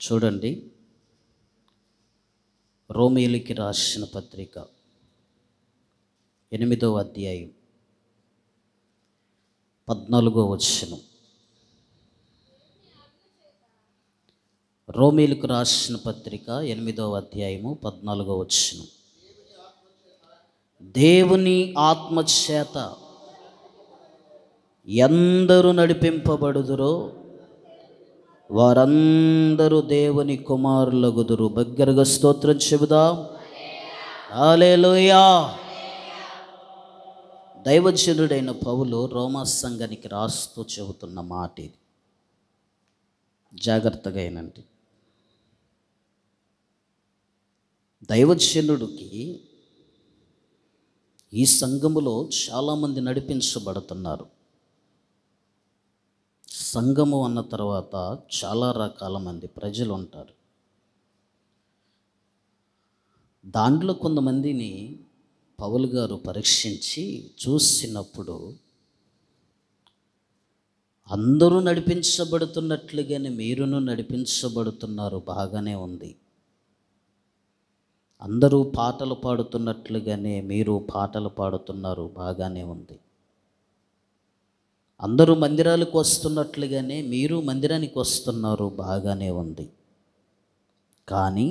చూడండి, రోమీయులకి రాసిన పత్రిక 8వ అధ్యాయం 14వ వచనం. రోమీయులకు రాసిన పత్రిక 8వ అధ్యాయము 14వ వచనం. దేవుని ఆత్మచేత ఎందరు నడిపింపబడుదురో వారందరూ దేవుని కుమారులగుదురు. బిగ్గరగా స్తోత్రం చెబుదాం. హల్లెలూయా. దైవజనుడైన పౌలు రోమా సంఘానికి రాస్తూ చెబుతున్న మాట ఇది. జాగ్రత్తగా వినండి. దైవజనుడికి ఈ సంఘములో చాలామంది నడిపించబడుతున్నారు. సంఘము అన్న తర్వాత చాలా రకాల మంది ప్రజలు ఉంటారు. దాంట్లో కొంతమందిని పౌలు గారు పరీక్షించి చూసినప్పుడు అందరూ నడిపించబడుతున్నట్లుగానే మీరును నడిపించబడుతున్నారు, బాగానే ఉంది. అందరూ పాటలు పాడుతున్నట్లుగానే మీరు పాటలు పాడుతున్నారు, బాగానే ఉంది. అందరూ మందిరాలకు వస్తున్నట్లుగానే మీరు మందిరానికి వస్తున్నారు, బాగానే ఉంది. కానీ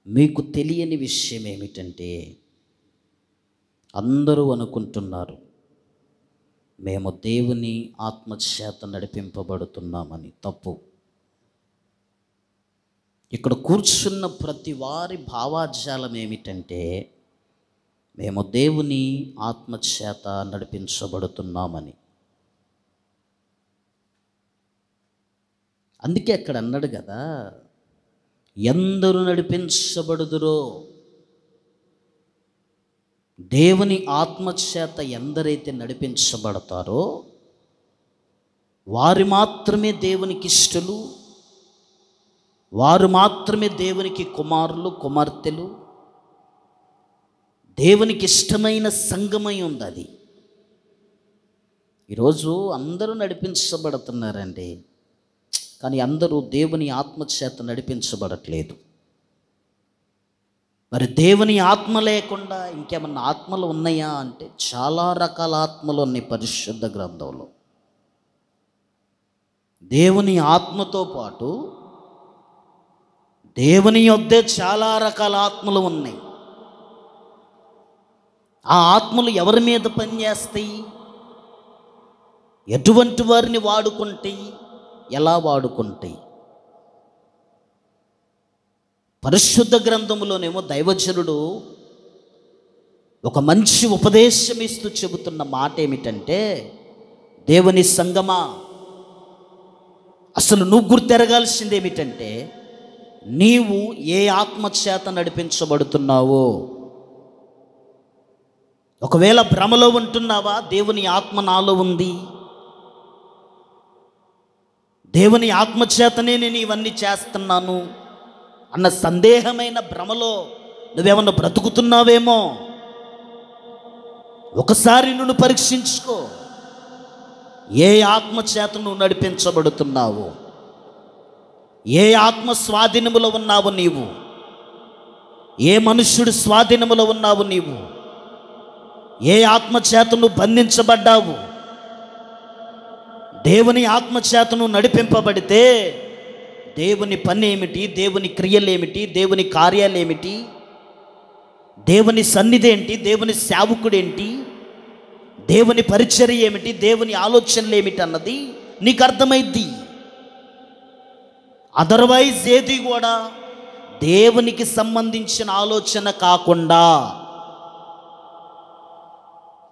మీకు తెలియని విషయం ఏమిటంటే, అందరూ అనుకుంటున్నారు మేము దేవుని ఆత్మచేత నడిపింపబడుతున్నామని. తప్పు. ఇక్కడ కూర్చున్న ప్రతి వారి భావాజాలం ఏమిటంటే, మేము దేవుని ఆత్మచేత నడిపించబడుతున్నామని. అందుకే అక్కడ అన్నాడు కదా, ఎందరు నడిపించబడుదురో. దేవుని ఆత్మచేత ఎందరైతే నడిపించబడతారో వారు మాత్రమే దేవునికి ఇష్టలు, వారు మాత్రమే దేవునికి కుమారులు కుమార్తెలు. దేవునికి ఇష్టమైన సంఘమై ఉంది అది. ఈరోజు అందరూ నడిపించబడుతున్నారండి, కానీ అందరూ దేవుని ఆత్మచేత నడిపించబడట్లేదు. మరి దేవుని ఆత్మ లేకుండా ఇంకేమన్నా ఆత్మలు ఉన్నాయా అంటే చాలా రకాల ఆత్మలు ఉన్నాయి పరిశుద్ధ గ్రంథంలో. దేవుని ఆత్మతో పాటు దేవుని యొద్దే చాలా రకాల ఆత్మలు ఉన్నాయి. ఆ ఆత్మలు ఎవరి మీద పనిచేస్తాయి, ఎటువంటి వారిని వాడుకుంటాయి, ఎలా వాడుకుంటాయి? పరిశుద్ధ గ్రంథములోనేమో దైవజనుడు ఒక మంచి ఉపదేశం ఇస్తూ చెబుతున్న మాట ఏమిటంటే, దేవుని సంగమా, అసలు నువ్వు గుర్తెరగాల్సింది ఏమిటంటే, నీవు ఏ ఆత్మచేత నడిపించబడుతున్నావో. ఒకవేళ భ్రమలో ఉంటున్నావా, దేవుని ఆత్మ నాలో ఉంది, దేవుని ఆత్మచేతనే నేను ఇవన్నీ చేస్తున్నాను అన్న సందేహమైన భ్రమలో నువ్వేమన్నా బ్రతుకుతున్నావేమో. ఒకసారి నువ్వు పరీక్షించుకో. ఏ ఆత్మచేత నువ్వు నడిపించబడుతున్నావు, ఏ ఆత్మ స్వాధీనములో ఉన్నావు నీవు, ఏ మనుష్యుడి స్వాధీనములో ఉన్నావు నీవు, ఏ ఆత్మచేత నువ్వు బంధించబడ్డావు. దేవుని ఆత్మచేత నువ్వు నడిపింపబడితే దేవుని పని ఏమిటి, దేవుని క్రియలేమిటి, దేవుని కార్యాలేమిటి, దేవుని సన్నిధి ఏంటి, దేవుని సేవకుడేంటి, దేవుని పరిచర్య ఏమిటి, దేవుని ఆలోచనలు ఏమిటి అన్నది నీకు అర్థమైద్ది. అదర్వైజ్ ఏది కూడా దేవునికి సంబంధించిన ఆలోచన కాకుండా,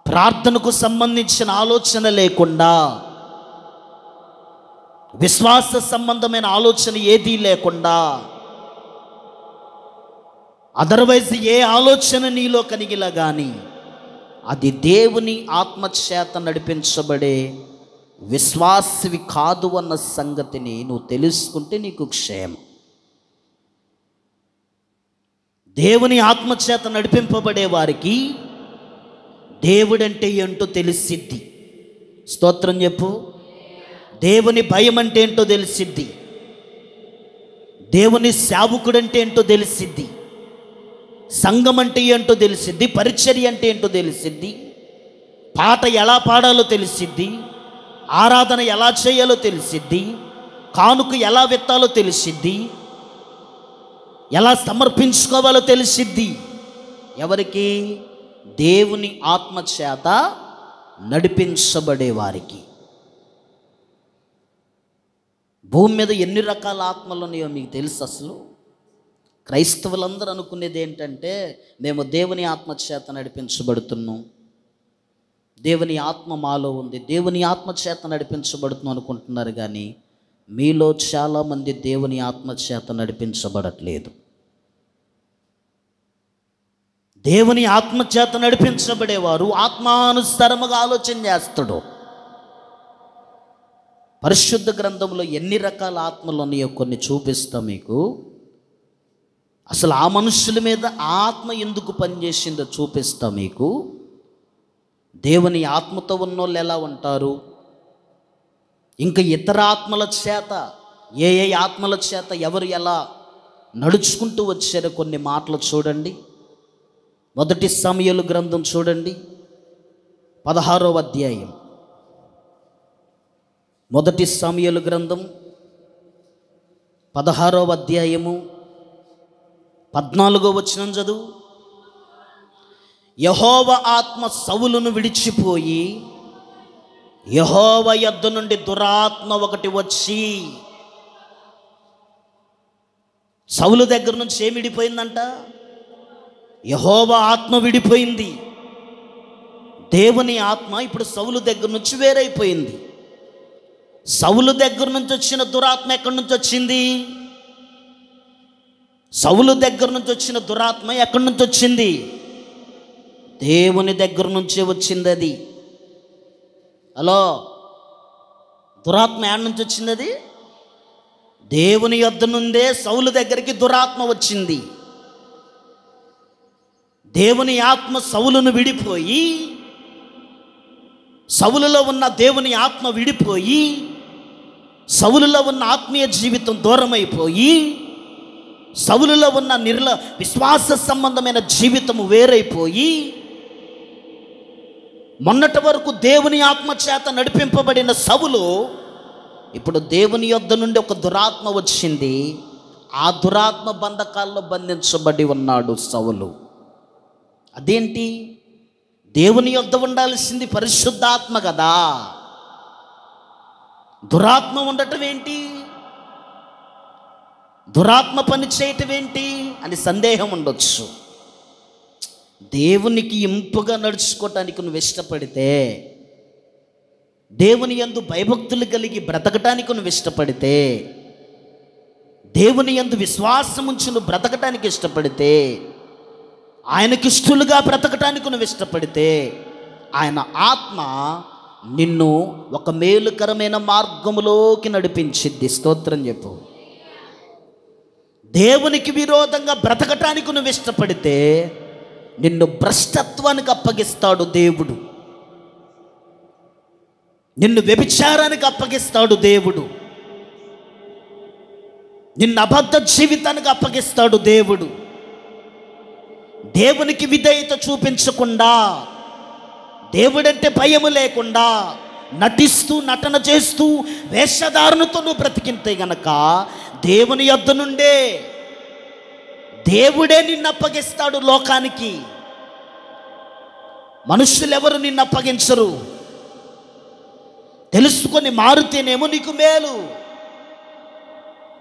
ప్రార్థనకు సంబంధించిన ఆలోచన లేకుండా, విశ్వాస సంబంధమైన ఆలోచన ఏదీ లేకుండా, అదర్వైజ్ ఏ ఆలోచన నీలో కలిగిలా కానీ అది దేవుని ఆత్మచేత నడిపించబడే విశ్వాసవి కాదు అన్న సంగతిని నువ్వు తెలుసుకుంటే నీకు క్షేమం. దేవుని ఆత్మచేత నడిపింపబడే వారికి దేవుడంటే ఏంటో తెలిసిద్ది. స్తోత్రం చెప్పు. దేవుని భయం అంటే ఏంటో తెలిసిద్ది. దేవుని సేవకుడంటే ఏంటో తెలిసిద్ది, సంఘం అంటే ఏంటో తెలిసిద్ది, పరిచర్య అంటే ఏంటో తెలిసిద్ది, పాట ఎలా పాడాలో తెలిసిద్ది, ఆరాధన ఎలా చేయాలో తెలిసిద్ది, కానుక ఎలా విత్తాలో తెలిసిద్ది, ఎలా సమర్పించుకోవాలో తెలిసిద్ది. ఎవరికి? దేవుని ఆత్మచేత నడిపించబడే వారికి. భూమి మీద ఎన్ని రకాల ఆత్మలు ఉన్నాయో మీకు తెలుసు? అసలు క్రైస్తవులందరూ అనుకునేది ఏంటంటే, మేము దేవుని ఆత్మచేత నడిపించబడుతున్నాం, దేవుని ఆత్మ మాలో ఉంది, దేవుని ఆత్మచేత నడిపించబడుతున్నాం అనుకుంటున్నారు. కానీ మీలో చాలామంది దేవుని ఆత్మచేత నడిపించబడట్లేదు. దేవుని ఆత్మచేత నడిపించబడేవారు ఆత్మానుసారముగా ఆలోచన చేస్తాడు. పరిశుద్ధ గ్రంథంలో ఎన్ని రకాల ఆత్మలు ఉన్నాయో కొన్ని చూపిస్తాం మీకు. అసలు ఆ మనుషుల మీద ఆత్మ ఎందుకు పనిచేసిందో చూపిస్తా మీకు. దేవుని ఆత్మతో ఉన్నోళ్ళు ఎలా ఉంటారు, ఇంకా ఇతర ఆత్మల చేత ఏ ఆత్మల చేత ఎవరు ఎలా నడుచుకుంటూ వచ్చారో కొన్ని మాటలు చూడండి. మొదటి సమూయేలు గ్రంథం చూడండి, 16వ అధ్యాయం. మొదటి సమూయేలు గ్రంథం 16వ అధ్యాయము 14వ వచనం చదువు. యెహోవా ఆత్మ సౌలును విడిచిపోయి యెహోవా యొద్ద నుండి దురాత్మ ఒకటి వచ్చి. సౌలు దగ్గర నుంచి ఏమి విడిపోయిందంట? యెహోవా ఆత్మ విడిపోయింది. దేవుని ఆత్మ ఇప్పుడు సౌలు దగ్గర నుంచి వేరైపోయింది. సౌలు దగ్గర నుంచి వచ్చిన దురాత్మ ఎక్కడి నుంచి వచ్చింది? సౌలు దగ్గర నుంచి వచ్చిన దురాత్మ ఎక్కడి నుంచి వచ్చింది? దేవుని దగ్గర నుంచే వచ్చింది అది. హలో, దురాత్మ ఎక్కడి నుంచి వచ్చింది? అది దేవుని యొద్ద నుండే సౌలు దగ్గరికి దురాత్మ వచ్చింది. దేవుని ఆత్మ సౌలును విడిపోయి, సౌలులో ఉన్న దేవుని ఆత్మ విడిపోయి, సౌలులో ఉన్న ఆత్మీయ జీవితం దూరమైపోయి, సౌలులో ఉన్న విశ్వాస సంబంధమైన జీవితము వేరైపోయి, మొన్నటి వరకు దేవుని ఆత్మ చేత నడిపింపబడిన సౌలు ఇప్పుడు దేవుని యొద్ద నుండి ఒక దురాత్మ వచ్చింది. ఆ దురాత్మ బంధకాల్లో బంధించబడి ఉన్నాడు సౌలు. అదేంటి? దేవుని యొద్ద ఉండాల్సింది పరిశుద్ధాత్మ కదా, దురాత్మ ఉండటం ఏంటి? దురాత్మ పని చేయటం ఏంటి అని సందేహం ఉండొచ్చు. దేవునికి ఇంపుగా నడుచుకోవటానికి నువ్వు ఇష్టపడితే, దేవుని యందు భయభక్తులు కలిగి బ్రతకటానికి నువ్వు ఇష్టపడితే, దేవుని యందు విశ్వాసం ఉంచి నువ్వు బ్రతకటానికి ఇష్టపడితే, ఆయనకిష్టులుగా బ్రతకటానికి నువ్వు ఇష్టపడితే, ఆయన ఆత్మ నిన్ను ఒక మేలుకరమైన మార్గములోకి నడిపించిద్ది. స్తోత్రం చెప్పు. దేవునికి విరోధంగా బ్రతకటానికి నువ్వు ఇష్టపడితే నిన్ను భ్రష్టత్వానికి అప్పగిస్తాడు దేవుడు, నిన్ను వ్యభిచారానికి అప్పగిస్తాడు దేవుడు, నిన్ను అబద్ధ జీవితానికి అప్పగిస్తాడు దేవుడు. దేవునికి విధేయత చూపించకుండా, దేవుడంటే భయము లేకుండా నటిస్తూ నటన చేస్తూ వేషధారణతో నువ్వు బ్రతికింతే గనక దేవుని యొద్ద నుండే దేవుడే నిన్ను అప్పగిస్తాడు లోకానికి. మనుషులు ఎవరు నిన్ను అప్పగించరు. తెలుసుకొని మారుతేనేమో నీకు మేలు.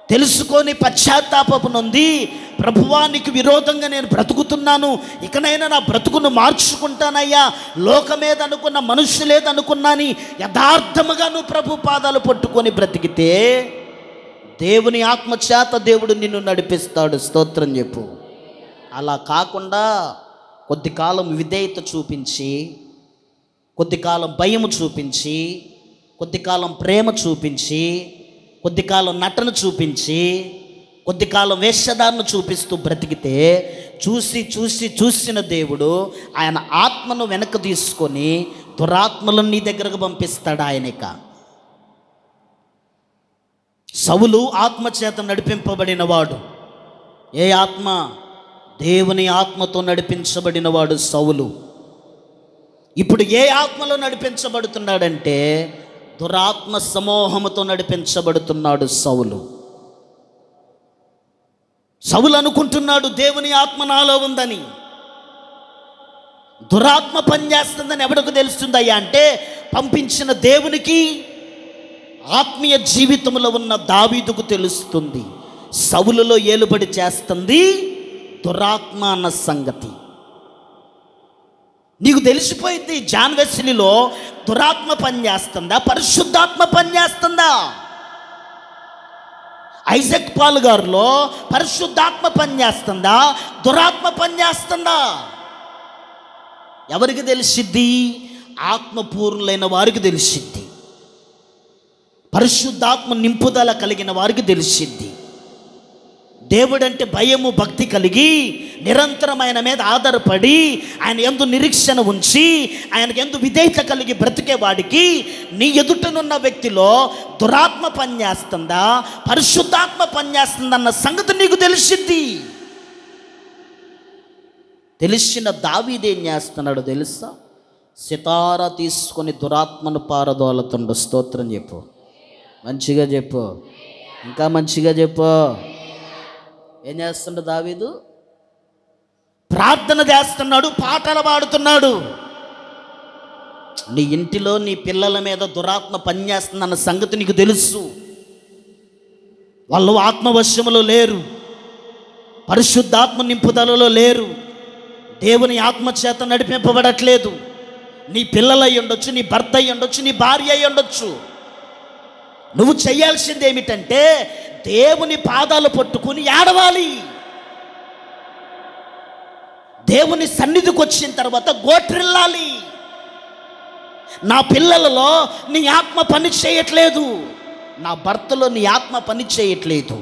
తెలుసుకొని పశ్చాత్తాపం నొంది, ప్రభువా నీకు విరోధంగా నేను బ్రతుకుతున్నాను, ఇకనైనా నా బ్రతుకును మార్చుకుంటానయ్యా, లోకమేదనుకున్నా మనుషులేదనుకున్నాని యథార్థముగా నువ్వు ప్రభు పాదాలు పట్టుకొని బ్రతికితే దేవుని ఆత్మచేత దేవుడు నిన్ను నడిపిస్తాడు. స్తోత్రం చెప్పు. అలా కాకుండా కొద్ది కాలం విధేయత చూపించి, కొద్ది కాలం భయము చూపించి, కొద్ది కాలం ప్రేమ చూపించి, కొద్ది కాలం నటన చూపించి, కొద్ది కాలం వేషధారణ చూపిస్తూ బ్రతికితే చూసిన దేవుడు ఆయన ఆత్మను వెనక తీసుకొని దురాత్మలను నీ దగ్గరకు పంపిస్తాడు. ఆయనక సౌలు ఆత్మచేత నడిపింపబడినవాడు. ఏ ఆత్మ? దేవుని ఆత్మతో నడిపించబడినవాడు సౌలు. ఇప్పుడు ఏ ఆత్మలో నడిపించబడుతున్నాడంటే దురాత్మ సమూహముతో నడిపించబడుతున్నాడు సౌలు. సౌలు అనుకుంటున్నాడు దేవుని ఆత్మ నాలో ఉందని. దురాత్మ పనిచేస్తుందని ఎవరికి తెలుస్తుందయ్యా అంటే పంపించిన దేవునికి, ఆత్మీయ జీవితంలో ఉన్న దావీదుకు తెలుస్తుంది. సౌలులో ఏలుబడి చేస్తుంది దురాత్మ అన్న సంగతి. నీకు తెలిసిపోయింది. జాన్ వెస్లీలో దురాత్మ పనిచేస్తుందా, పరిశుద్ధాత్మ పనిచేస్తుందా? ఐజక్ పాల్ గారిలో పరిశుద్ధాత్మ పనిచేస్తుందా, దురాత్మ పనిచేస్తుందా? ఎవరికి తెలిసిద్ది? ఆత్మపూర్ణులైన వారికి తెలిసిద్ది. పరిశుద్ధాత్మ నింపుదల కలిగిన వారికి తెలిసిద్ది. దేవుడంటే భయము భక్తి కలిగి నిరంతరం ఆయన మీద ఆధారపడి ఆయన యందు నిరీక్షణ ఉంచి ఆయనకు యందు విధేయత కలిగి బ్రతికే వాడికి నీ ఎదుటనున్న వ్యక్తిలో దురాత్మ పనిచేస్తుందా, పరిశుద్ధాత్మ పనిచేస్తుందన్న సంగతి నీకు తెలిసిద్ది. తెలిసిన దావీదు ఏం చేస్తున్నాడు తెలుసా? సితార తీసుకొని దురాత్మను పారదోలుతుండు. స్తోత్రం చెప్పు, మంచిగా చెప్పు, ఇంకా మంచిగా చెప్పు. ఏం చేస్తుండు దావీదు? ప్రార్థన చేస్తున్నాడు, పాటలు పాడుతున్నాడు. నీ ఇంటిలో నీ పిల్లల మీద దురాత్మ పనిచేస్తుందన్న సంగతి నీకు తెలుసు. వాళ్ళు ఆత్మవశ్యములో లేరు, పరిశుద్ధాత్మ నింపుదలలో లేరు, దేవుని ఆత్మచేత నడిపింపబడట్లేదు. నీ పిల్లలు అయి ఉండొచ్చు, నీ భర్త అయి ఉండొచ్చు, నీ భార్య అయి ఉండొచ్చు. నువ్వు చేయాల్సింది ఏమిటంటే దేవుని పాదాలు పట్టుకుని ఏడవాలి. దేవుని సన్నిధికి వచ్చిన తర్వాత గోట్రిల్లాలి. నా పిల్లలలో నీ ఆత్మ పని చేయట్లేదు, నా భర్తలో నీ ఆత్మ పని చేయట్లేదు.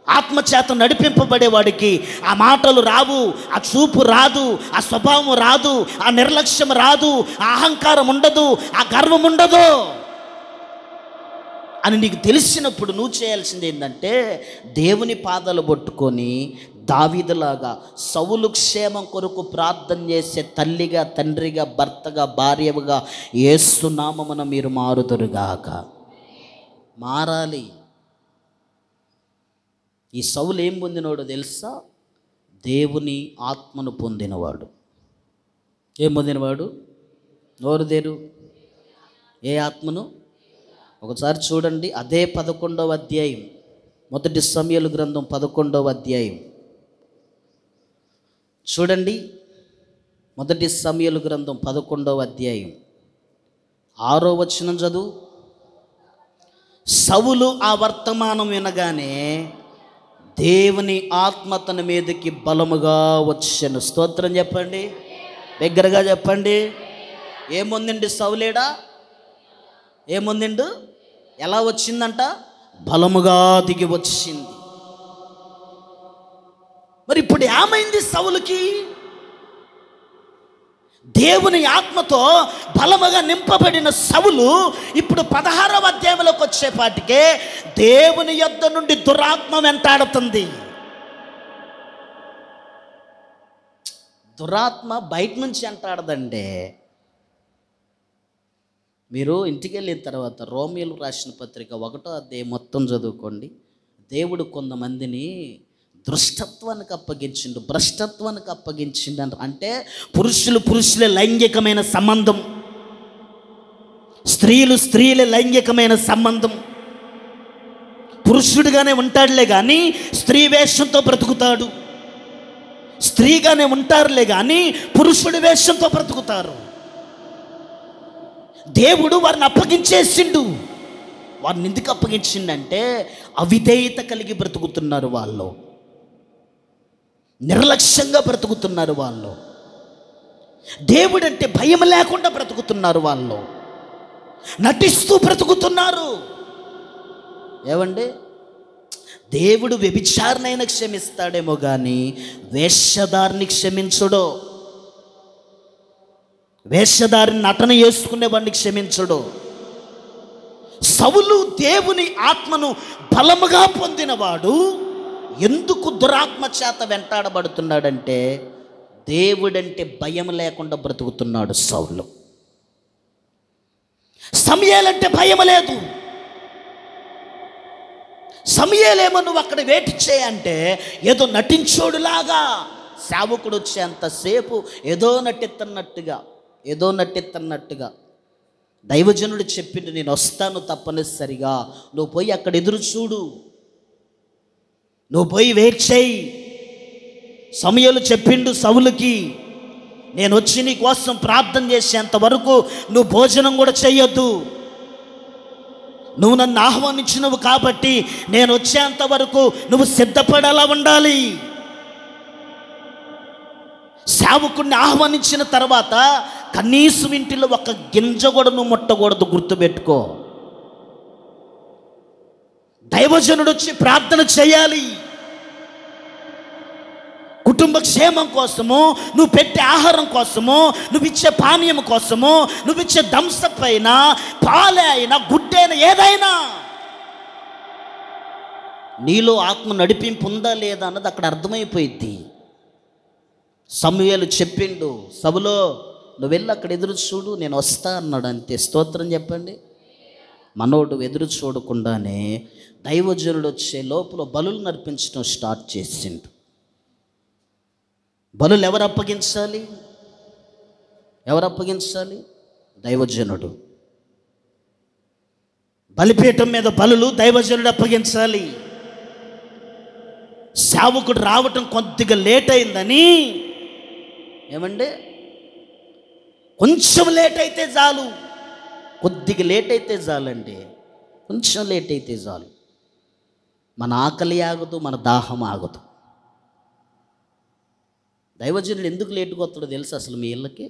ఆత్మచేత నడిపింపబడేవాడికి ఆ మాటలు రావు, ఆ చూపు రాదు, ఆ స్వభావం రాదు, ఆ నిర్లక్ష్యం రాదు, ఆ అహంకారం ఉండదు, ఆ గర్వం ఉండదు అని నీకు తెలిసినప్పుడు నువ్వు చేయాల్సింది ఏంటంటే దేవుని పాదాలు పట్టుకొని దావీదులాగా సౌలు క్షేమం కొరకు ప్రార్థన చేసే తల్లిగా, తండ్రిగా, భర్తగా, భార్యగా యేసు నామమున మీరు మారుదురుగాక. మారాలి. ఈ సౌలు ఏం పొందినవాడు తెలుసా? దేవుని ఆత్మను పొందినవాడు. ఏం పొందినవాడు? నోరుదేరు. ఏ ఆత్మను? ఒకసారి చూడండి, అదే 11వ అధ్యాయం, మొదటి సమూయేలు గ్రంథం 11వ అధ్యాయం చూడండి. మొదటి సమూయేలు గ్రంథం 11వ అధ్యాయం 6వ వచనం చదువు. సౌలు ఆ వర్తమానం వినగానే దేవుని ఆత్మ తన మీదకి బలముగా వచ్చెను. స్తోత్రం చెప్పండి, దగ్గరగా చెప్పండి. ఏముందండి సౌలేడా? ఏముందిండు? ఎలా వచ్చిందంట? బలముగా దిగి వచ్చింది. మరి ఇప్పుడు ఏమైంది సౌలుకి? దేవుని ఆత్మతో బలముగా నింపబడిన సౌలు ఇప్పుడు 16వ అధ్యాయంలోకి వచ్చేపాటికే దేవుని యొద్ద నుండి దురాత్మ వెంటాడుతుంది. దురాత్మ బయట నుంచి వెంటాడదండి. మీరు ఇంటికి వెళ్ళిన తర్వాత రోమీయులు రాసిన పత్రిక 1వ అధ్యాయం మొత్తం చదువుకోండి. దేవుడు కొంతమందిని దృష్టత్వానికి అప్పగించిండు, భ్రష్టత్వానికి అప్పగించిండు. అంటే పురుషులే లైంగికమైన సంబంధం, స్త్రీలే లైంగికమైన సంబంధం. పురుషుడిగానే ఉంటాడులే కానీ స్త్రీ వేషంతో బ్రతుకుతాడు, స్త్రీగానే ఉంటారులే కానీ పురుషుడి వేషంతో బ్రతుకుతారు. దేవుడు వారిని అప్పగించేసిండు. వారిని ఎందుకు అప్పగించిండంటే అవిధేయత కలిగి బ్రతుకుతున్నారు వాళ్ళు, నిర్లక్ష్యంగా బ్రతుకుతున్నారు వాళ్ళు, దేవుడంటే భయం లేకుండా బ్రతుకుతున్నారు వాళ్ళు, నటిస్తూ బ్రతుకుతున్నారు. ఏమండి, దేవుడు వ్యభిచారినైనా క్షమిస్తాడేమో కానీ వేశ్యదారిని క్షమించడు, వేషధారిని నటన చేసుకునే వాడిని క్షమించడు. సౌలు దేవుని ఆత్మను బలముగా పొందినవాడు ఎందుకు దురాత్మ చేత వెంటాడబడుతున్నాడంటే దేవుడంటే భయం లేకుండా బ్రతుకుతున్నాడు సౌలు. సమూయేలంటే భయం లేదు. సమూయేలేమో నువ్వు అక్కడ వెయిట్ చేయంటే ఏదో నటించోడులాగా సేవకుడు వచ్చేంతసేపు ఏదో నటిస్తున్నట్టుగా దైవజనుడు చెప్పిండు, నేను వస్తాను తప్పనిసరిగా, నువ్వు పోయి అక్కడ ఎదురు చూడు, నువ్వు పోయి వెయిట్ చేయి. సమూయేలు చెప్పిండు సౌలుకి, నేను వచ్చి నీ కోసం ప్రార్థన చేసేంత వరకు నువ్వు భోజనం కూడా చెయ్యొద్దు. నువ్వు నన్ను ఆహ్వానించినవు కాబట్టి నేను వచ్చేంత వరకు నువ్వు సిద్ధపడేలా ఉండాలి. సేవకుడిని ఆహ్వానించిన తర్వాత కనీసం ఇంటిలో ఒక గింజ కూడా నువ్వు ముట్టకూడదు, గుర్తుపెట్టుకో. దైవజనుడు వచ్చి ప్రార్థన చేయాలి. కుటుంబ క్షేమం కోసము, నువ్వు పెట్టే ఆహారం కోసము, నువ్వు ఇచ్చే పానీయం కోసము, నువ్వు ఇచ్చే దంసపైన పాలే అయినా గుడ్డైనా ఏదైనా నీలో ఆత్మ నడిపింపు ఉందా లేదా అన్నది అక్కడ అర్థమైపోయింది. సమూయేలు చెప్పిండు, సౌలో నువ్వు వెళ్ళి అక్కడ ఎదురు చూడు, నేను వస్తా అన్నాడు. అంతే. స్తోత్రం చెప్పండి. మనోడు ఎదురు చూడకుండానే దైవజనుడు వచ్చే లోపల బలులు నర్పించడం స్టార్ట్ చేసిండు. బలులు ఎవరు అప్పగించాలి? దైవజనుడు. బలిపీఠం మీద బలులు దైవజనుడు అప్పగించాలి. సేవకుడు రావటం కొద్దిగా లేట్ అయిందని, ఏమండి, కొంచెం లేట్ అయితే చాలు, కొద్దిగా లేట్ అయితే చాలండి, కొంచెం లేట్ అయితే చాలు. మన ఆకలి ఆగదు, మన దాహం ఆగదు. దైవజనుడు ఎందుకు లేటుగా వస్తాడో తెలుసా? అసలు మీ ఇళ్ళకి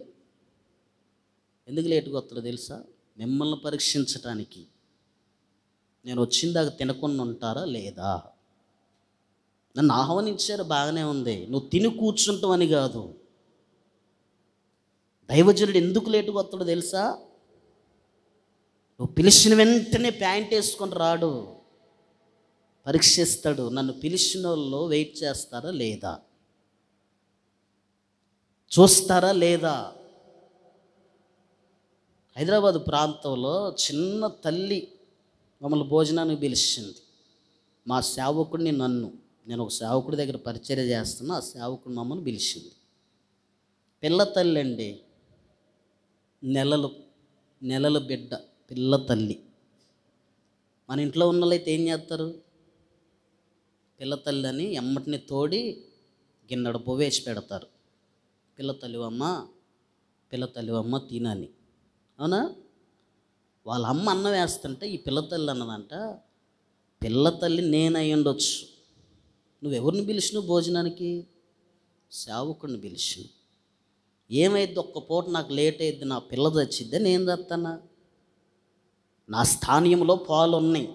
ఎందుకు లేటుగా వస్తాడో తెలుసా? మిమ్మల్ని పరీక్షించటానికి. నేను వచ్చిందాక తినకుండా ఉంటారా లేదా? నన్ను ఆహ్వానించారు, బాగానే ఉంది, నువ్వు తిని కూర్చుంటావని కాదు. దైవజనుడు ఎందుకు లేటుగా వస్తాడో తెలుసా? నువ్వు పిలిచిన వెంటనే ప్యాంట్ వేసుకొని రాడు, పరీక్షిస్తాడు. నన్ను పిలిచిన వాళ్ళు వెయిట్ చేస్తారా లేదా, చూస్తారా లేదా? హైదరాబాద్ ప్రాంతంలో చిన్న తల్లి మమ్మల్ని భోజనానికి పిలిచింది. మా సేవకుడిని, నేను ఒక సేవకుడి దగ్గర పరిచర్య చేస్తున్నా, ఆ సేవకుడు మమ్మల్ని పిలిచింది. పిల్ల తల్లి అండి, నెలల బిడ్డ, పిల్ల తల్లి. మన ఇంట్లో ఉన్న వాళ్ళైతే ఏం చేస్తారు? పిల్ల తల్లి అని ఎమ్మటిని తోడి గిన్నెడు పొవేసి పెడతారు. పిల్ల తల్లివమ్మ తినని. అవునా? వాళ్ళ అమ్మ అన్నం వేస్తుంటే ఈ పిల్ల తల్లి అన్నదంట, పిల్ల తల్లి నేనై ఉండొచ్చు, నువ్వెవరిని పిలిచినావు భోజనానికి? సేవకుడిని పిలిచిన. ఏమైద్ది, ఒక్క పూట నాకు లేట్ అయ్యిద్ది, నా పిల్ల చచ్చిద్దే, నేను చస్తానా? నా స్థానియంలో పాలు ఉన్నాయి,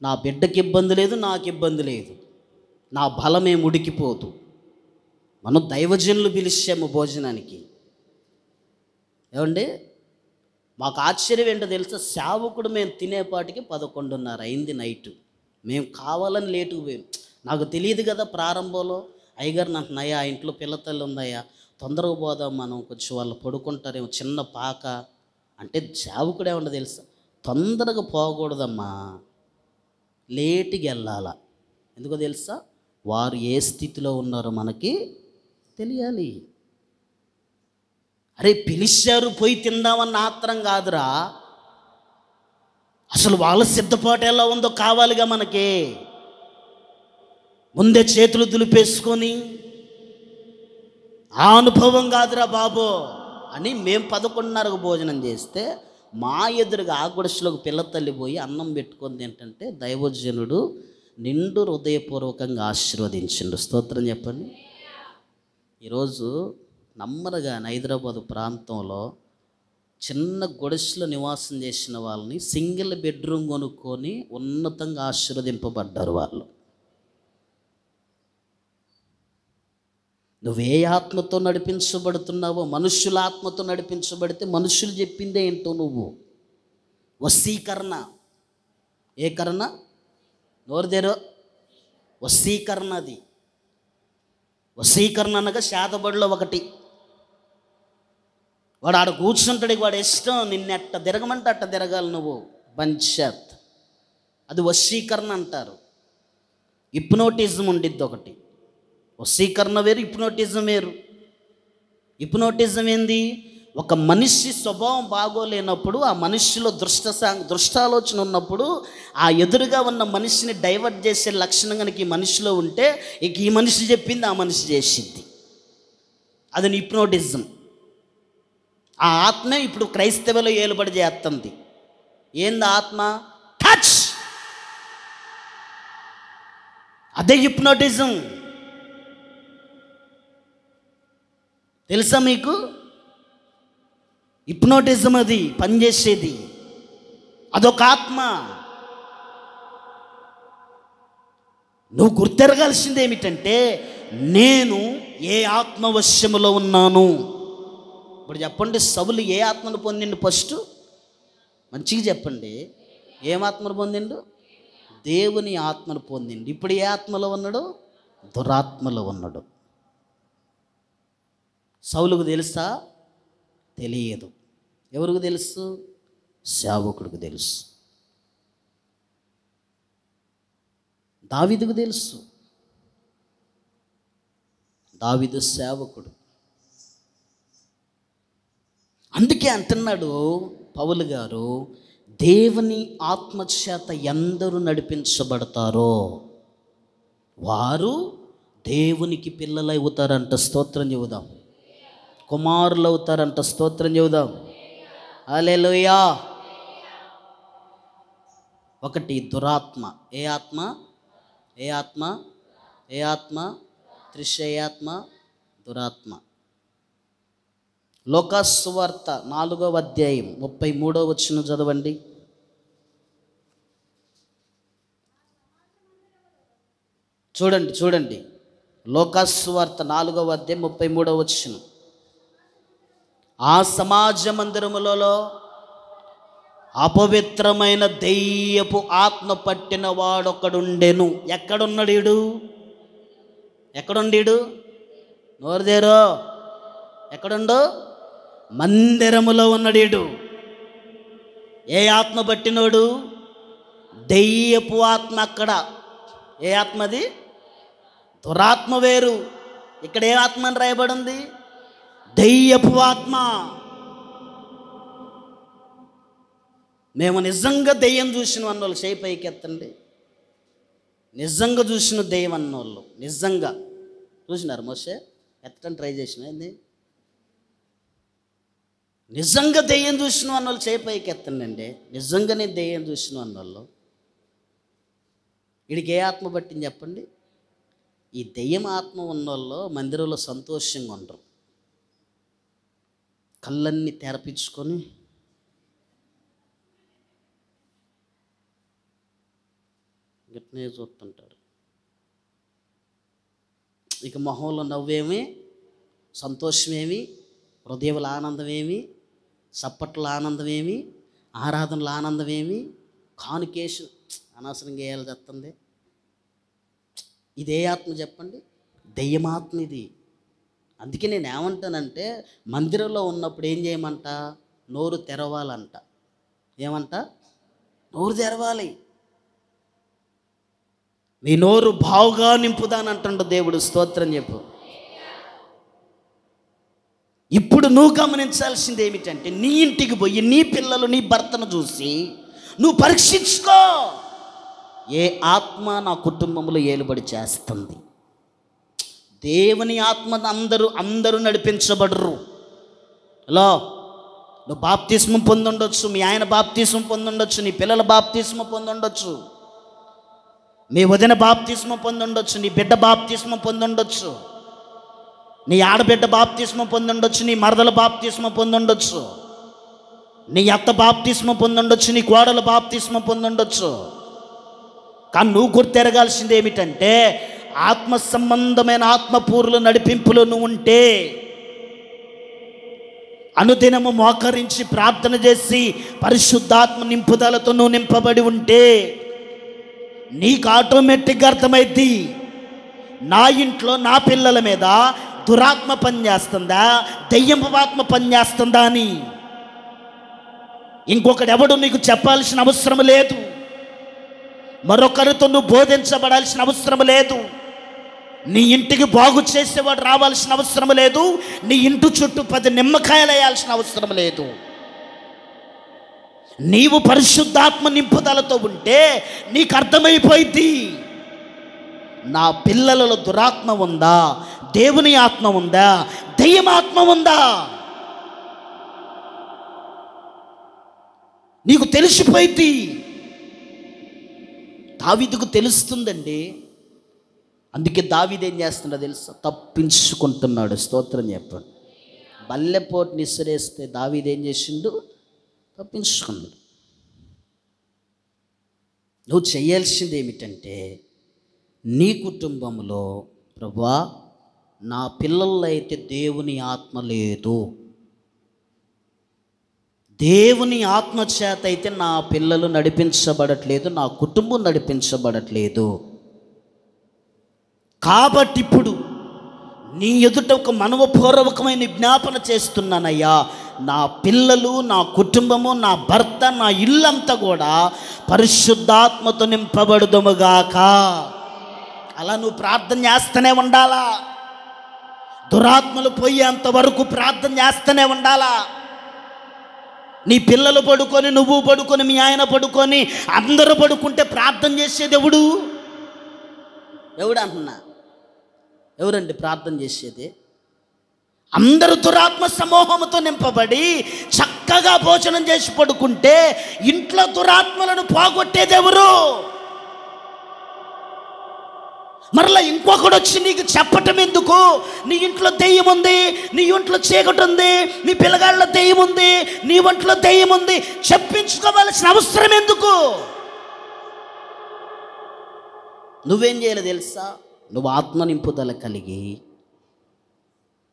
నా బిడ్డకి ఇబ్బంది లేదు, నాకు ఇబ్బంది లేదు, నా బలమే ఉడికిపోదు. మనం దైవజనులు పిలిచాము భోజనానికి. ఏమండి, మాకు ఆశ్చర్యం ఏంటో తెలుసా? సేవకుడు మేము తినేపాటికి 11:30 అయింది నైట్. మేము కావాలని లేటుకు పోయాం. నాకు తెలియదు కదా ప్రారంభంలో. అయ్యగారు నాకు నయ్యా, ఆ ఇంట్లో పిల్లతల్లి ఉందయ్యా, తొందరగా పోదాం మనం, కొంచెం వాళ్ళు పడుకుంటారేమో, చిన్న పాక అంటే. సేవకుడు ఏమన్నా తెలుసా? తొందరగా పోకూడదమ్మా, లేటుగా వెళ్ళాలా. ఎందుకో తెలుసా? వారు ఏ స్థితిలో ఉన్నారో మనకి తెలియాలి. అరే పిలిచారు పోయి తిందామన్న ఆత్రం కాదురా, అసలు వాళ్ళ సిద్ధపాటు ఎలా ఉందో కావాలిగా మనకి. ముందే చేతులు దులిపేసుకొని ఆ అనుభవం కాదురా బాబో అని మేము 11:30కు భోజనం చేస్తే, మా ఎదురుగా ఆ గుడిసెలోకి పిల్ల తల్లి పోయి అన్నం పెట్టుకొని ఏంటంటే దైవజనుడు నిండు హృదయపూర్వకంగా ఆశీర్వదించిండు. స్తోత్రం చెప్పండి. ఈరోజు నమ్మరుగా హైదరాబాదు ప్రాంతంలో చిన్న గుడిసెలో నివాసం చేసిన వాళ్ళని సింగిల్ బెడ్రూమ్ కొనుక్కొని ఉన్నతంగా ఆశీర్వదింపబడ్డారు వాళ్ళు. నువ్వే ఆత్మతో నడిపించబడుతున్నావో, మనుష్యుల ఆత్మతో నడిపించబడితే మనుషులు చెప్పిందే ఏంటో నువ్వు. వశీకరణ. ఏ కరణ? నోరుదేరో. వశీకరణ. అది వశీకరణ అనగా శాతబడిలో ఒకటి. వాడు ఆడ కూర్చుంటాడు, వాడు ఇష్టం నిన్నెట్ట తిరగమంటే అట్ట తిరగాలి నువ్వు. పంచాత్. అది వశీకరణ అంటారు. హిప్నోటిజం ఉండిద్ది ఒకటి. వశీకరణ వేరు, హిప్నోటిజం వేరు. హిప్నోటిజం ఏంది? ఒక మనిషి స్వభావం బాగోలేనప్పుడు, ఆ మనిషిలో దృష్టాలోచన ఉన్నప్పుడు, ఆ ఎదురుగా ఉన్న మనిషిని డైవర్ట్ చేసే లక్షణం కనుక ఈ మనిషిలో ఉంటే, ఇక ఈ మనిషి చెప్పింది ఆ మనిషి చేసిద్ది. అది హిప్నోటిజం. ఆ ఆత్మే ఇప్పుడు క్రైస్తవులో ఏలుబడి చేస్తుంది. ఏంది ఆత్మ? టచ్. అదే హిప్నోటిజం. తెలుసా మీకు? హిప్నోటిజం అది పనిచేసేది. అదొక ఆత్మ. నువ్వు గుర్తెరగాల్సింది ఏమిటంటే, నేను ఏ ఆత్మవశ్యములో ఉన్నాను. ఇప్పుడు చెప్పండి, సౌలు ఏ ఆత్మను పొందిండు? ఫస్ట్ మంచిగా చెప్పండి. ఏం ఆత్మను పొందిండు? దేవుని ఆత్మను పొందిండు. ఇప్పుడు ఏ ఆత్మలో ఉన్నాడు? దురాత్మలో ఉన్నాడు. సౌలుకు తెలుసా? తెలియదు. ఎవరికి తెలుసు? సేవకుడికి తెలుసు. దావీదుకు తెలుసు. దావీదు సేవకుడు. అందుకే అంటున్నాడు పౌలు గారు, దేవుని ఆత్మచేత ఎందరూ నడిపించబడతారో వారు దేవునికి పిల్లలు అవుతారంట. స్తోత్రం చెబుదాం. కుమారులు అవుతారంట. స్తోత్రం చెబుదాం. హల్లెలూయా. ఒకటి దురాత్మ. ఏ ఆత్మ? ఏ ఆత్మ? ఏ ఆత్మ? త్రిశేయాత్మ, దురాత్మ. లోకాసు సువార్త 4వ అధ్యాయం 33వ వచనం చదవండి. చూడండి. లోకాసు సువార్త 4వ అధ్యాయం 33వ వచనం. ఆ సమాజ మందిరములలో అపవిత్రమైన దెయ్యపు ఆత్మ పట్టిన వాడొకడుండెను. ఎక్కడున్నాడు? ఎక్కడుండీడు? నోరుదేరో. ఎక్కడుండో? మందిరములో ఉన్నాడు. ఏ ఆత్మ పట్టినోడు? దెయ్యపు ఆత్మ. అక్కడ ఏ ఆత్మది? దురాత్మ వేరు. ఇక్కడ ఏ ఆత్మ అని రాయబడింది? దెయ్యపు ఆత్మ. మేము నిజంగా దెయ్యం చూసిన అన్నోళ్ళు చేయి పైకి ఎత్తండి. నిజంగా చూసిన దెయ్యం అన్నోళ్ళు నిజంగా చూసినారు? మోసే ఎత్తని ట్రై చేసిన ఏంది? నిజంగా దెయ్యం చూసిన అన్నోళ్ళు చేయి పైకి ఎత్తండి. నిజంగా నేను దెయ్యం చూసిన అన్నోళ్ళు. వీడికి ఏ ఆత్మ పట్టింది చెప్పండి? ఈ దెయ్యం ఆత్మ ఉన్నోళ్ళు మందిరంలో సంతోషంగా ఉండరు. కళ్ళన్నీ తెరపించుకొని గట్నే చూస్తుంటారు. ఇక మొహంలో నవ్వేమి, సంతోషమేమి, హృదయంలో ఆనందమేమి, చప్పట్ల ఆనందమేమి, ఆరాధనల ఆనందమేమి, కానుకేషన్ అనవసరంగా వేయాలి చెప్తుంది. ఇదే ఆత్మ చెప్పండి? దెయ్యమాత్మ ఇది. అందుకే నేను ఏమంటానంటే, మందిరంలో ఉన్నప్పుడు ఏం చేయమంట? నోరు తెరవాలంట. ఏమంట? నోరు తెరవాలి. నీ నోరు బావుగా నింపుదానంటుండ దేవుడు. స్తోత్రం చెప్పు. ఇప్పుడు నువ్వు గమనించాల్సింది ఏమిటంటే, నీ ఇంటికి పోయి నీ పిల్లలు నీ భర్తను చూసి నువ్వు పరీక్షించుకో. ఏ ఆత్మ నా కుటుంబంలో ఏలుబడి చేస్తుంది? దేవుని ఆత్మ అందరూ నడిపించబడరు. హలో, నువ్వు బాప్తిస్మం పొందుండొచ్చు, మీ ఆయన బాప్తిస్మం పొందుండొచ్చు, నీ పిల్లల బాప్తిస్మం పొందుండొచ్చు, నీ వదిన బాప్తిస్మం పొందుండొచ్చు, నీ బిడ్డ బాప్తిస్మం పొందుండొచ్చు, నీ ఆడబిడ్డ బాప్తిస్మం పొందుండొచ్చు, నీ మరదల బాప్తిస్మం పొందుండొచ్చు, నీ అత్త బాప్తిస్మం పొందుండొచ్చు, నీ కోడల బాప్తిస్మం పొందుండొచ్చు. కానీ నువ్వు గుర్తెరగాల్సింది ఏమిటంటే, ఆత్మ సంబంధమైన ఆత్మపూర్ల నడిపింపులో నువ్వు ఉంటే, అనుదినము మోకరించి ప్రార్థన చేసి పరిశుద్ధాత్మ నింపుదలతో నువ్వు నింపబడి ఉంటే నీకు ఆటోమేటిక్గా అర్థమైద్ది, నా ఇంట్లో నా పిల్లల మీద దురాత్మ పనిచేస్తుందా, దెయ్యపు ఆత్మ పనిచేస్తుందా అని. ఇంకొకడెవడు నీకు చెప్పాల్సిన అవసరం లేదు, మరొకరితో నువ్వు బోధించబడాల్సిన అవసరం లేదు, నీ ఇంటికి బాగు చేసేవాడు రావాల్సిన అవసరం లేదు, నీ ఇంటి చుట్టూ 10 నిమ్మకాయలు వేయాల్సిన అవసరం లేదు. నీవు పరిశుద్ధాత్మ నింపుదలతో ఉంటే నీకు అర్థమైపోయింది, నా పిల్లలలో దురాత్మ ఉందా, దేవుని ఆత్మ ఉందా, దెయ్యమాత్మ ఉందా, నీకు తెలిసిపోయింది. దావీదుకు తెలుస్తుందండి. అందుకే దావీదు ఏం చేస్తున్నాడో తెలుసా? తప్పించుకుంటున్నాడు. స్తోత్రం చెప్పండి. బల్లెపోటుని ఇసిరేస్తే దావీదు ఏం చేసిండు? తప్పించుకున్నాడు. నువ్వు చేయాల్సింది ఏమిటంటే, నీ కుటుంబంలో ప్రభువా నా పిల్లల్లో అయితే దేవుని ఆత్మ లేదు, దేవుని ఆత్మ చేత అయితే నా పిల్లలు నడిపించబడట్లేదు, నా కుటుంబం నడిపించబడట్లేదు. కాబట్టి ఇప్పుడు నీ ఎదుట ఒక మనవపూర్వకమైన విజ్ఞాపన చేస్తున్నానయ్యా, నా పిల్లలు, నా కుటుంబము, నా భర్త, నా ఇల్లంతా కూడా పరిశుద్ధాత్మతో నింపబడుదుముగాక. అలా నువ్వు ప్రార్థన చేస్తూనే ఉండాలా. దురాత్మలు పోయేంత వరకు ప్రార్థన చేస్తూనే ఉండాలా. నీ పిల్లలు పడుకొని, నువ్వు పడుకొని, మీ ఆయన పడుకొని, అందరూ పడుకుంటే ప్రార్థన చేసేది ఎవడు? అంటున్నా, ఎవరండి ప్రార్థన చేసేది? అందరూ దురాత్మ సమూహంతో నింపబడి చక్కగా భోజనం చేసి పడుకుంటే ఇంట్లో దురాత్మలను పోగొట్టేది ఎవరు? మరలా ఇంకొకడు వచ్చి నీకు చెప్పటం ఎందుకు? నీ ఇంట్లో దెయ్యం ఉంది, నీ ఇంట్లో చీకటి ఉంది, నీ పిల్లగాళ్ళ దెయ్యం ఉంది, నీ ఒంట్లో దెయ్యం ఉంది, చెప్పించుకోవాల్సిన అవసరం ఎందుకు? నువ్వేం చేయాలి తెలుసా? నువ్వు ఆత్మ నింపుదల కలిగి,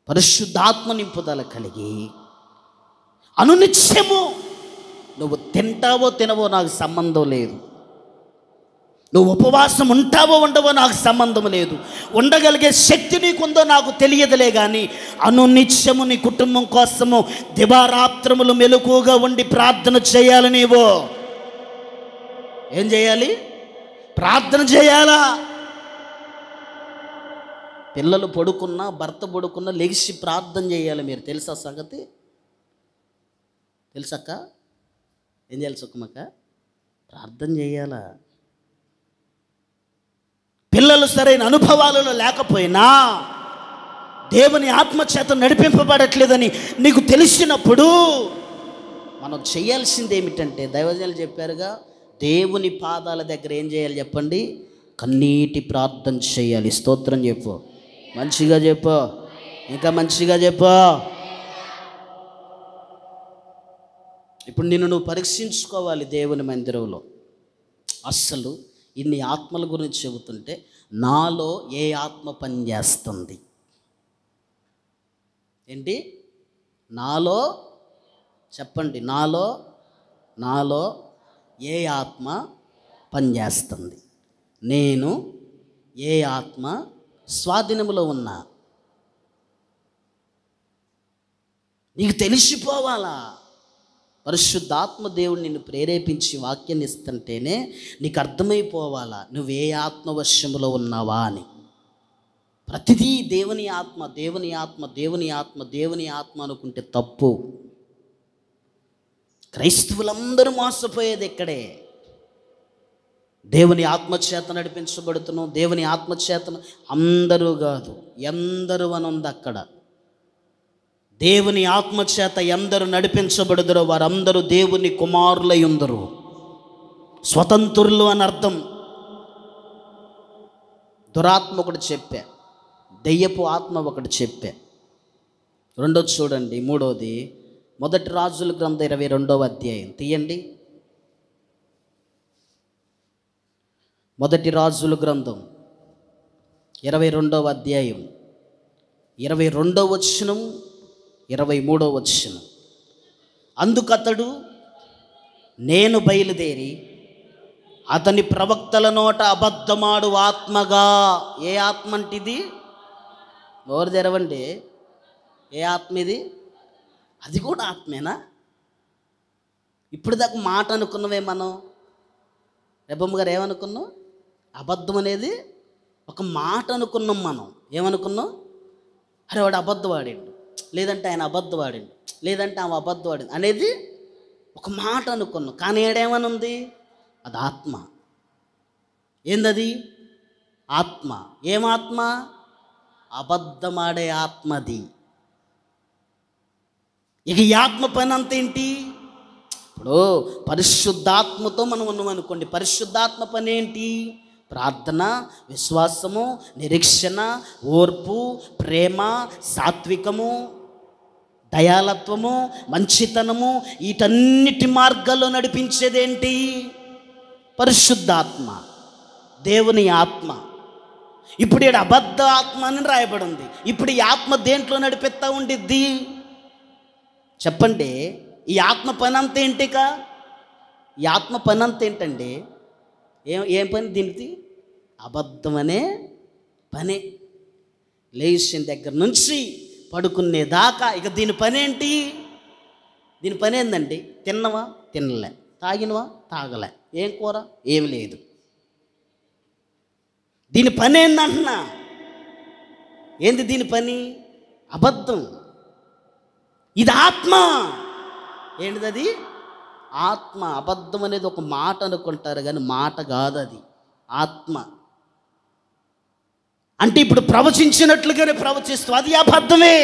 పరిశుద్ధాత్మ నింపుదల కలిగి అనునిత్యము నువ్వు తింటావో తినవో నాకు సంబంధం లేదు, నువ్వు ఉపవాసం ఉంటావో ఉండవో నాకు సంబంధం లేదు, ఉండగలిగే శక్తి నీకుందో నాకు తెలియదులే, కానీ అనునిత్యము నీ కుటుంబం కోసము దివారాత్రములు మెలకుగా ఉండి ప్రార్థన చేయాలి. నీవు ఏం చేయాలి? ప్రార్థన చేయాలా. పిల్లలు పడుకున్నా, భర్త పడుకున్నా లెగిసి ప్రార్థన చేయాలి. మీరు తెలుసా సంగతి? తెలుసక్క? ఏం చేయాలి సుఖమక్క? ప్రార్థన చేయాలా. పిల్లలు సరైన అనుభవాలలో లేకపోయినా, దేవుని ఆత్మచేత నడిపింపబడట్లేదని నీకు తెలిసినప్పుడు మనం చేయాల్సింది ఏమిటంటే, దైవజనులు చెప్పారుగా, దేవుని పాదాల దగ్గర ఏం చేయాలి చెప్పండి? కన్నీటి ప్రార్థన చేయాలి. స్తోత్రం చెప్పు, మంచిగా చెప్పు, ఇంకా మంచిగా చెప్పు. ఇప్పుడు నువ్వు పరీక్షించుకోవాలి దేవుని మందిరంలో. అస్సలు ఇన్ని ఆత్మల గురించి చెబుతుంటే నాలో ఏ ఆత్మ పనిచేస్తుంది? ఏంటి నాలో? చెప్పండి. నాలో ఏ ఆత్మ పనిచేస్తుంది? నేను ఏ ఆత్మ స్వాధీనములో ఉన్నా? నీకు తెలిసిపోవాలా. పరిశుద్ధాత్మ దేవుడు నిన్ను ప్రేరేపించి వాక్యాన్ని ఇస్తుంటేనే నీకు అర్థమైపోవాలా నువ్వు ఏ ఆత్మవశ్యములో ఉన్నావా అని. ప్రతిదీ దేవుని ఆత్మ, దేవుని ఆత్మ, దేవుని ఆత్మ, దేవుని ఆత్మ అనుకుంటే తప్పు. క్రైస్తవులందరూ మోసపోయేది ఇక్కడే. దేవుని ఆత్మచేత నడిపించబడుతున్నాం, దేవుని ఆత్మచేతను అందరూ కాదు, ఎందరూ అని ఉంది అక్కడ. దేవుని ఆత్మచేత ఎందరు నడిపించబడుదరో వారందరూ దేవుని కుమారులై ఉందరు, స్వతంత్రులు అని అర్థం. దురాత్మ ఒకటి చెప్పా, దెయ్యపు ఆత్మ ఒకటి చెప్పా. రెండోది చూడండి, మూడోది 1 రాజుల గ్రంథం 22వ అధ్యాయం తీయండి. 1 రాజుల గ్రంథం 22వ అధ్యాయం 22వ వచనం 23వ వచనం. అందుకతడు నేను బయలుదేరి అతని ప్రవక్తల నోట అబద్ధమాడు ఆత్మగా. ఏ ఆత్మ అంటే ఇది? నోరు తెరవండి. ఏ ఆత్మ ఇది? అది కూడా ఆత్మేనా? ఇప్పుడు దాకా మాట అనుకున్నవే మనం. రెబ్బమ్మ గారు ఏమనుకున్నాం? అబద్ధం అనేది ఒక మాట అనుకున్నాం మనం. ఏమనుకున్నాం? అరే వాడు అబద్ధవాడిండు, లేదంటే ఆయన అబద్ధవాడిండు, లేదంటే ఆమె అబద్ధవాడిండు అనేది ఒక మాట అనుకున్నాం. కానీ ఏడేమని ఉంది? అది ఆత్మ. ఏందది? ఆత్మ. ఏమాత్మ? అబద్ధమాడే ఆత్మది. ఇక ఈ ఆత్మ పని అంతేంటి? ఇప్పుడు పరిశుద్ధాత్మతో మనం ఉన్నాం అనుకోండి. పరిశుద్ధాత్మ పని ఏంటి? ప్రార్థన, విశ్వాసము, నిరీక్షణ, ఓర్పు, ప్రేమ, సాత్వికము, దయాలత్వము, మంచితనము, వీటన్నిటి మార్గాల్లో నడిపించేదేంటి? పరిశుద్ధాత్మ, దేవుని ఆత్మ. ఇప్పుడు ఈడ అబద్ధ ఆత్మ అని రాయబడి ఉంది. ఇప్పుడు ఈ ఆత్మ దేంట్లో నడిపిస్తూ ఉండిద్ది? చెప్పండి. ఈ ఆత్మ పని అంతా ఏంటిక? ఈ ఆత్మ పని అంతా ఏంటండి? ఏం పని దీనికి? అబద్ధం అనే పని. లేచిన దగ్గర నుంచి పడుకునేదాకా ఇక దీని పని ఏంటి? దీని పని ఏందండి? తిన్నవా? తినలే. తాగినవా? తాగలే. ఏం కూర? ఏమి లేదు. దీని పని ఏందంటున్నా? ఏంది దీని పని? అబద్ధం. ఇది ఆత్మ. ఏంటిది అది? ఆత్మ. అబద్ధం అనేది ఒక మాట అనుకుంటారు కానీ మాట కాదు, అది ఆత్మ. అంటే ఇప్పుడు ప్రవచించినట్లుగానే ప్రవచిస్తూ అది అబద్ధమే.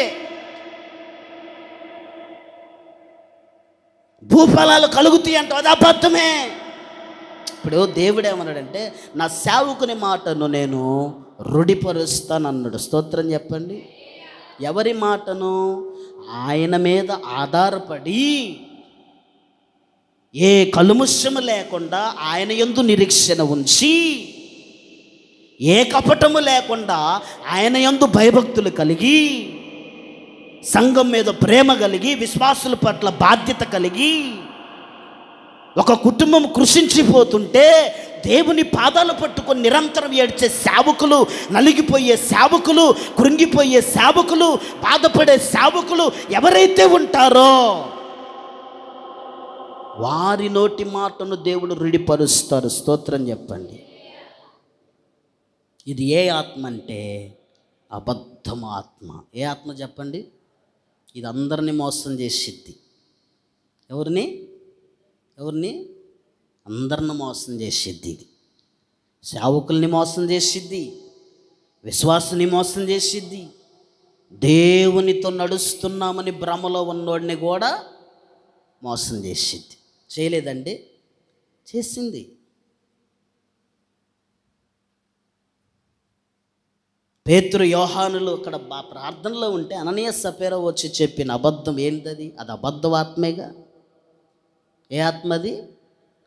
భూఫలాలు కలుగుతాయి అంటూ అది అబద్ధమే. ఇప్పుడు దేవుడు ఏమన్నాడంటే, నా సేవకుని మాటను నేను రుడిపరుస్తానన్నాడు. స్తోత్రం చెప్పండి. ఎవరి మాటను? ఆయన మీద ఆధారపడి ఏ కలుముషము లేకుండా ఆయన యందు నిరీక్షణ ఉంచి, ఏ కపటము లేకుండా ఆయన యందు భయభక్తులు కలిగి, సంఘం మీద ప్రేమ కలిగి, విశ్వాసుల పట్ల బాధ్యత కలిగి, ఒక కుటుంబం కృషించిపోతుంటే దేవుని పాదాలు పట్టుకొని నిరంతరం ఏడ్చే సేవకులు, నలిగిపోయే సేవకులు, కృంగిపోయే సేవకులు, బాధపడే సేవకులు ఎవరైతే ఉంటారో వారి నోటి మాటను దేవుడు రుడిపరుస్తారు. స్తోత్రం చెప్పండి. ఇది ఏ ఆత్మ అంటే అబద్ధం ఆత్మ. ఏ ఆత్మ చెప్పండి? ఇది అందరినీ మోసం చేసిద్ది. ఎవరిని? అందరిని మోసం చేసిద్ది. ఇది సేవకుల్ని మోసం చేసిద్ది, విశ్వాసుని మోసం చేసిద్ది, దేవునితో నడుస్తున్నామని భ్రమలో ఉన్నోడిని కూడా మోసం చేసిద్ది. చేయలేదండి? చేసింది. పేతురు, యోహానులు అక్కడ ప్రార్థనలో ఉంటే అననీయ సపేరా వచ్చి చెప్పిన అబద్ధం ఏంటది? అది అబద్ధం ఆత్మేగా. ఏ ఆత్మ అది?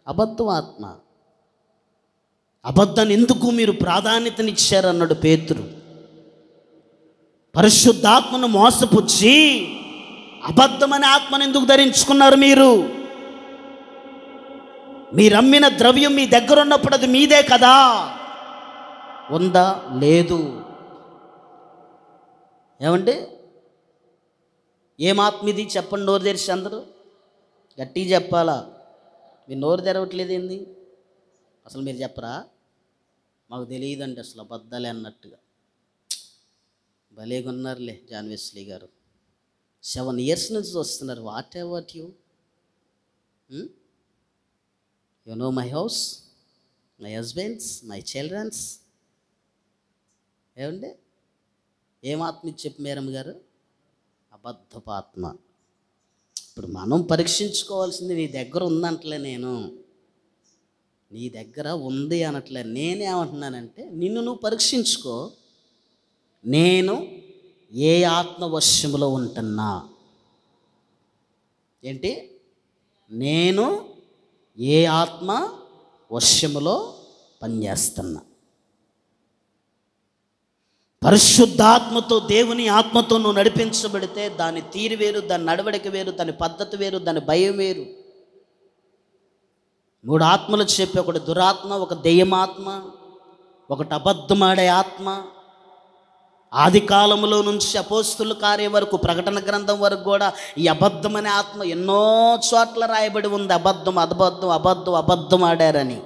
అబద్ధం ఆత్మ. అబద్ధాన్ని ఎందుకు మీరు ప్రాధాన్యతనిచ్చారన్నాడు పేతురు. పరిశుద్ధాత్మను మోసపుచ్చి అబద్ధమనే ఆత్మను ఎందుకు ధరించుకున్నారు మీరు? మీరమ్మిన ద్రవ్యం మీ దగ్గర ఉన్నప్పుడు అది మీదే కదా. ఉందా? లేదు. ఏమండి? ఏమాత్మ ఇది? చెప్పండి. నోరు తెరిచి అందరూ గట్టిగా చెప్పాలా? మీరు నోరు తెరవట్లేదు ఏంది? అసలు మీరు చెప్పరా? మాకు తెలియదండి అసలు అబద్ధాలే అన్నట్టుగా. భలేగా ఉన్నారులే జాన్వేస్లీ గారు. 7 years నుంచి వస్తున్నారు. What you you know my house, my husbands, my childrens. ఏమండి? ఏమాత్మ చెప్పు మేరమ్మ గారు? అబద్ధపు ఆత్మ. ఇప్పుడు మనం పరీక్షించుకోవాల్సింది నీ దగ్గర ఉందంటలే. నేను నీ దగ్గర ఉంది అనట్లే. నేనేమంటున్నానంటే నిన్ను నువ్వు పరీక్షించుకో. నేను ఏ ఆత్మ వశములో ఉంటున్నా? ఏంటి? నేను ఏ ఆత్మ వశములో పనిచేస్తున్నా? పరిశుద్ధాత్మతో, దేవుని ఆత్మతో నువ్వు నడిపించబడితే దాని తీరు వేరు, దాని నడవడిక వేరు, దాని పద్ధతి వేరు, దాని భయం వేరు. 3 ఆత్మలు చెప్పి, ఒకటి దురాత్మ, ఒక దెయ్యమాత్మ, ఒకటి అబద్ధమాడే ఆత్మ. ఆది కాలంలో నుంచి అపోస్తుల కార్యం వరకు, ప్రకటన గ్రంథం వరకు కూడా ఈ అబద్ధం అనే ఆత్మ ఎన్నో చోట్ల రాయబడి ఉంది. అబద్ధం అబద్ధం అబద్ధం అబద్ధం ఆడారని.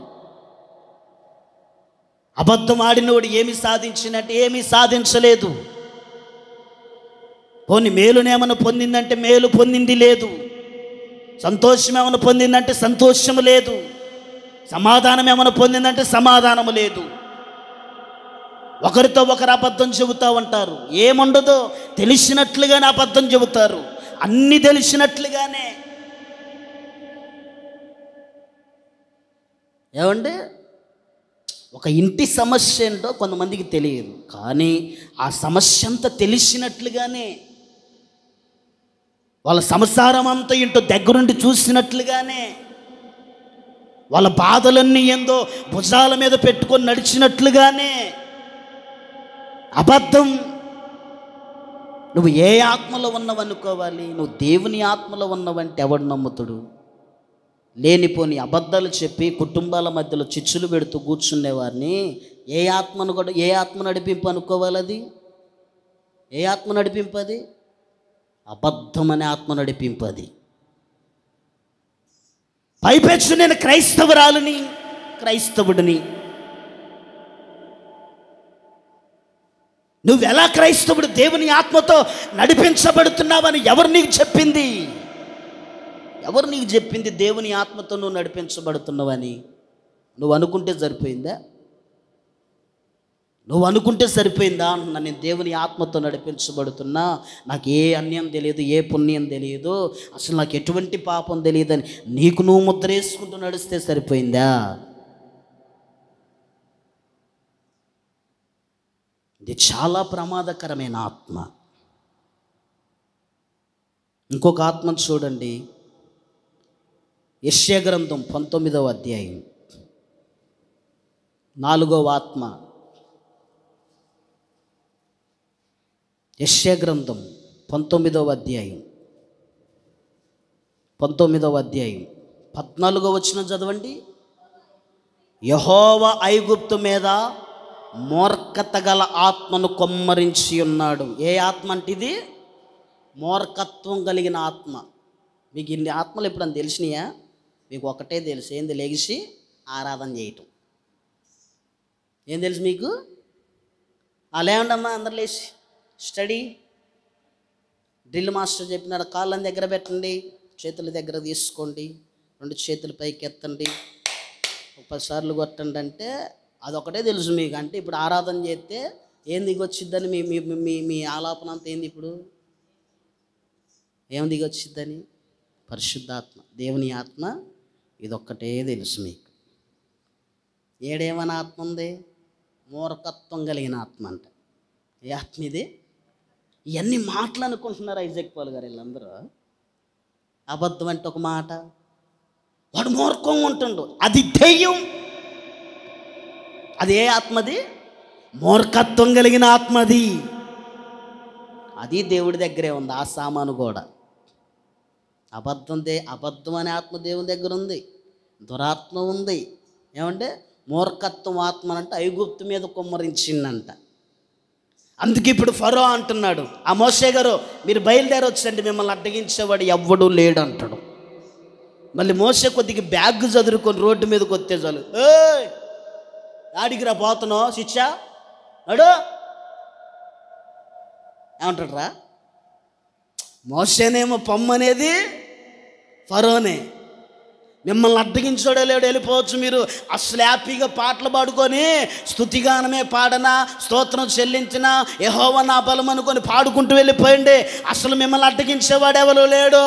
అబద్ధం ఆడినోడు ఏమి సాధించినట్టు? ఏమీ సాధించలేదు. పోనీ మేలునేమన్నా పొందిందంటే మేలు పొందింది లేదు. సంతోషం ఏమైనా పొందిందంటే సంతోషము లేదు. సమాధానం ఏమైనా పొందిందంటే సమాధానము లేదు. ఒకరితో ఒకరు అబద్ధం చెబుతూ ఉంటారు. ఏముండదో తెలిసినట్లుగానే అబద్ధం చెబుతారు. అన్నీ తెలిసినట్లుగానే. ఏమండి, ఒక ఇంటి సమస్య ఏంటో కొంతమందికి తెలియదు, కానీ ఆ సమస్య అంతా తెలిసినట్లుగానే, వాళ్ళ సంసారం అంతా ఏంటో దగ్గరుండి చూసినట్లుగానే, వాళ్ళ బాధలన్నీ ఏందో భుజాల మీద పెట్టుకొని నడిచినట్లుగానే అబద్ధం. నువ్వు ఏ ఆత్మలో ఉన్నావనుకోవాలి? నువ్వు దేవుని ఆత్మలో ఉన్నావంటే ఎవడు నమ్ముతాడు? లేనిపోని అబద్ధాలు చెప్పి కుటుంబాల మధ్యలో చిచ్చులు పెడుతూ కూర్చునేవారిని ఏ ఆత్మ నడిపింపు అనుకోవాలి? అది ఏ ఆత్మ నడిపింపు? అది అబద్ధం అనే ఆత్మ నడిపింపు. అది పైపెచ్చు నేను క్రైస్తవురాలని, క్రైస్తవుడిని. నువ్వెలా క్రైస్తవుడు దేవుని ఆత్మతో నడిపించబడుతున్నావని ఎవరు నీకు చెప్పింది? ఎవరు నీకు చెప్పింది దేవుని ఆత్మతో నువ్వు నడిపించబడుతున్నావని? నువ్వు అనుకుంటే సరిపోయిందా? నువ్వు అనుకుంటే సరిపోయిందా అంటున్నా. నేను దేవుని ఆత్మతో నడిపించబడుతున్నా, నాకు ఏ అన్యం తెలియదు, ఏ పుణ్యం తెలియదు, అసలు నాకు ఎటువంటి పాపం తెలియదని నీకు నువ్వు ముద్ర వేసుకుంటూ నడిస్తే సరిపోయిందా? ఇది చాలా ప్రమాదకరమైన ఆత్మ. ఇంకొక ఆత్మను చూడండి, యెషయా గ్రంథం 19వ అధ్యాయం 4వ ఆత్మ. యెషయా గ్రంథం 19వ అధ్యాయం 14వ వచనం చదవండి. యెహోవా ఐగుప్తు మీద మూర్ఖత గల ఆత్మను కొమ్మరించి ఉన్నాడు. ఏ ఆత్మ అంటే ఇది? మూర్ఖత్వం కలిగిన ఆత్మ. మీకు ఇన్ని ఆత్మలు ఎప్పుడన్నా తెలిసినాయా? మీకు ఒకటే తెలుసు, ఏంది? లెగిసి ఆరాధన చేయటం. ఏం తెలుసు మీకు? లేవండమ్మా అందరు లేచి స్టడీ. డ్రిల్ మాస్టర్ చెప్పినాడు, కాళ్ళని దగ్గర పెట్టండి, చేతుల దగ్గర తీసుకోండి, 2 చేతులు పైకి ఎత్తండి, 10 సార్లు కొట్టండి అంటే అదొకటే తెలుసు మీకు. అంటే ఇప్పుడు ఆరాధన చేస్తే ఏం దిగొచ్చిద్దని మీ మీ మీ ఆలాపన అంతా ఏంది? ఇప్పుడు ఏం దిగొచ్చిద్దని? పరిశుద్ధాత్మ, దేవుని ఆత్మ. ఇదొక్కటే తెలుసు మీకు. ఏడేమని ఆత్మ ఉంది? మూర్ఖత్వం కలిగిన ఆత్మ అంట. ఏ ఆత్మ ఇది? ఇవన్నీ మాటలు అనుకుంటున్నారు ఐజాక్ పాల్ గారు వీళ్ళందరూ. అబద్ధం అంటే ఒక మాట, వాడు మూర్ఖంగా ఉంటుండు, అది దెయ్యం. అది ఏ ఆత్మది? మూర్ఖత్వం కలిగిన ఆత్మది. అది దేవుడి దగ్గరే ఉంది. ఆ సామాను కూడా అబద్ధం అనే ఆత్మ దేవుని దగ్గర ఉంది. దురాత్మ ఉంది. ఏమంటే మూర్ఖత్వం ఆత్మ అంటే ఐగుప్తు మీద కుమ్మరించిందంట. అందుకే ఇప్పుడు ఫరో అంటున్నాడు, ఆ మోషే గారు మీరు బయలుదేరొచ్చండి, మిమ్మల్ని అడ్డగించేవాడు ఎవ్వడూ లేడు అంటాడు. మళ్ళీ మోషే కొద్దిగా బ్యాగ్ చదువుకొని రోడ్డు మీదకి వస్తే చాలు, ఆడికి రా పోతున్నావు శిక్ష అడు ఏమంటాడు రా? మోషేనేమో పొమ్మనేది ఫరోనే. మిమ్మల్ని అడ్డగించోడే లేడు, వెళ్ళిపోవచ్చు మీరు. అసలు హ్యాపీగా పాటలు పాడుకొని స్తుతిగానమే పాడనా, స్తోత్రం చెల్లించినా, యెహోవా నా బలం అనుకొని పాడుకుంటూ వెళ్ళిపోయింది. అసలు మిమ్మల్ని అడ్డగించేవాడు ఎవరు లేడు.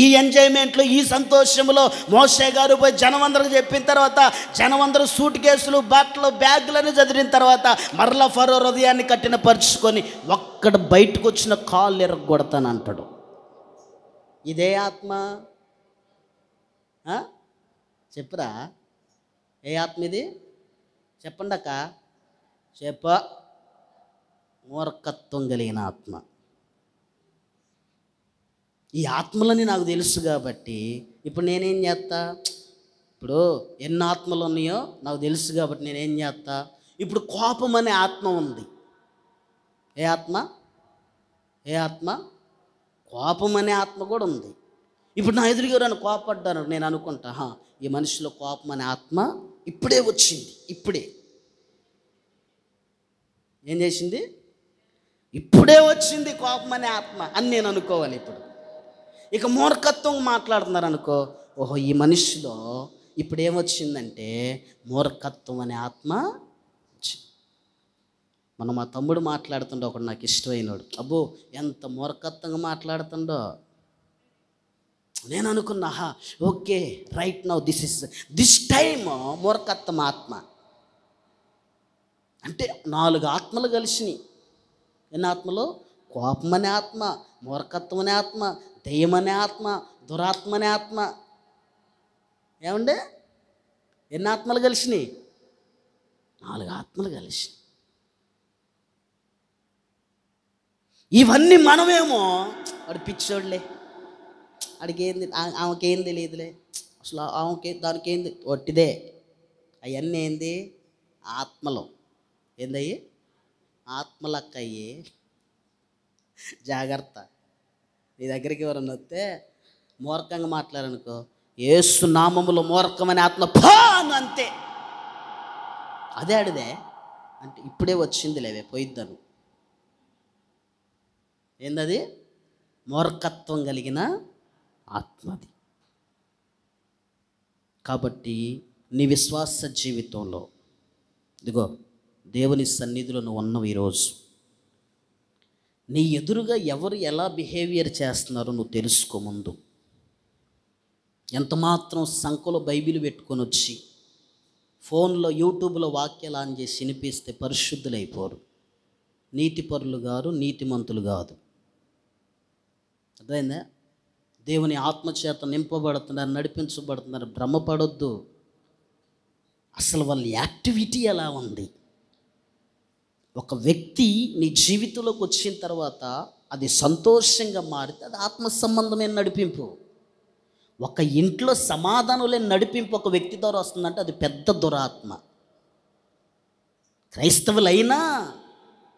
ఈ ఎంజాయ్మెంట్లో, ఈ సంతోషంలో మోషే గారు పోయి జనమందరికి చెప్పిన తర్వాత, జనమందరూ సూట్ కేసులు, బట్టలు, బ్యాగులని చదివిన తర్వాత మరలా ఫరో హృదయాన్ని కట్టిన పరుచుకొని ఒక్కడ బయటకు వచ్చిన కాళ్ళు ఎరగొడతానంటాడు. ఇదే ఆత్మ. చెప్పురా, ఏ ఆత్మ ఇది? చెప్పండి అక్క, చెప్ప మూర్ఖత్వం కలిగిన ఆత్మ. ఈ ఆత్మలని నాకు తెలుసు కాబట్టి ఇప్పుడు నేనేం చేస్తా, ఇప్పుడు ఎన్ని ఆత్మలు ఉన్నాయో నాకు తెలుసు కాబట్టి నేనేం చేస్తా, ఇప్పుడు కోపం అనే ఆత్మ ఉంది. ఏ ఆత్మ? ఏ ఆత్మ? కోపం అనే ఆత్మ కూడా ఉంది. ఇప్పుడు నా ఎదురుగా నన్ను కోపడ్డాను, నేను అనుకుంటా ఈ మనిషిలో కోపం అనే ఆత్మ ఇప్పుడే వచ్చింది. ఇప్పుడే ఏం చేసింది? ఇప్పుడే వచ్చింది కోపం అనే ఆత్మ అని నేను అనుకోవాలి. ఇప్పుడు ఇక మూర్ఖత్వం మాట్లాడుతున్నారు అనుకో, ఓహో ఈ మనిషిలో ఇప్పుడు ఏమొచ్చిందంటే మూర్ఖత్వం అనే ఆత్మ వచ్చింది. మనం మా తమ్ముడు మాట్లాడుతుండో ఒకడు నాకు ఇష్టమైనడు, అబ్బో ఎంత మూర్ఖత్వంగా మాట్లాడుతుండో. నేను అనుకున్నా okay right now this time మూర్ఖత్వం ఆత్మ అంటే 4 ఆత్మలు కలిసినాయి. ఎన్ని ఆత్మలు? కోపం అనే ఆత్మ, మూర్ఖత్వం అనే ఆత్మ, దెయ్యం అనే ఆత్మ, దురాత్మ అనే ఆత్మ. ఏమండే ఎన్ని ఆత్మలు కలిసినాయి? 4 ఆత్మలు కలిసినాయి. ఇవన్నీ మనమేమో వాడు పిచ్చోడ్లే, ఆడికేంది, ఆమెకేం తెలియదులే, అసలు ఆమెకి దానికి ఏంది, ఒట్టిదే. అవన్నీ ఏంది? ఆత్మలు. ఏందయ్యి? ఆత్మలక్కయ్యి. జాగ్రత్త. నీ దగ్గరికి ఎవరన్నా వస్తే మూర్ఖంగా మాట్లాడనుకో, యేసు నామములో మూర్ఖమనే ఆత్మ పాను అంతే. అదే ఆడిదే అంటే ఇప్పుడే వచ్చింది లేవే పోయిద్దను. ఏందది? మూర్ఖత్వం కలిగిన ఆత్మది. కాబట్టి నీ విశ్వాస జీవితంలో ఇదిగో దేవుని సన్నిధిలో నువ్వు ఉన్నవి ఈరోజు నీ ఎదురుగా ఎవరు ఎలా బిహేవియర్ చేస్తున్నారో నువ్వు తెలుసుకో. ముందు ఎంత మాత్రం సంఖలో బైబిల్ పెట్టుకొని వచ్చి ఫోన్లో యూట్యూబ్లో వాక్యాలు ఆన్ చేసి వినిపిస్తే పరిశుద్ధులైపోరు. నీతిపరులు గారు, నీతిమంతులు కాదు. అర్థమైందా? దేవుని ఆత్మచేత నింపబడుతున్నారు, నడిపించబడుతున్నారు. భ్రమపడొద్దు. అసలు వాళ్ళ యాక్టివిటీ ఎలా ఉంది? ఒక వ్యక్తి నీ జీవితంలోకి వచ్చిన తర్వాత అది సంతోషంగా మారితే అది ఆత్మ సంబంధమైన నడిపింపు. ఒక ఇంట్లో సమాధానం లేని నడిపింపు ఒక వ్యక్తి ద్వారా వస్తుందంటే అది పెద్ద దురాత్మ. క్రైస్తవులైనా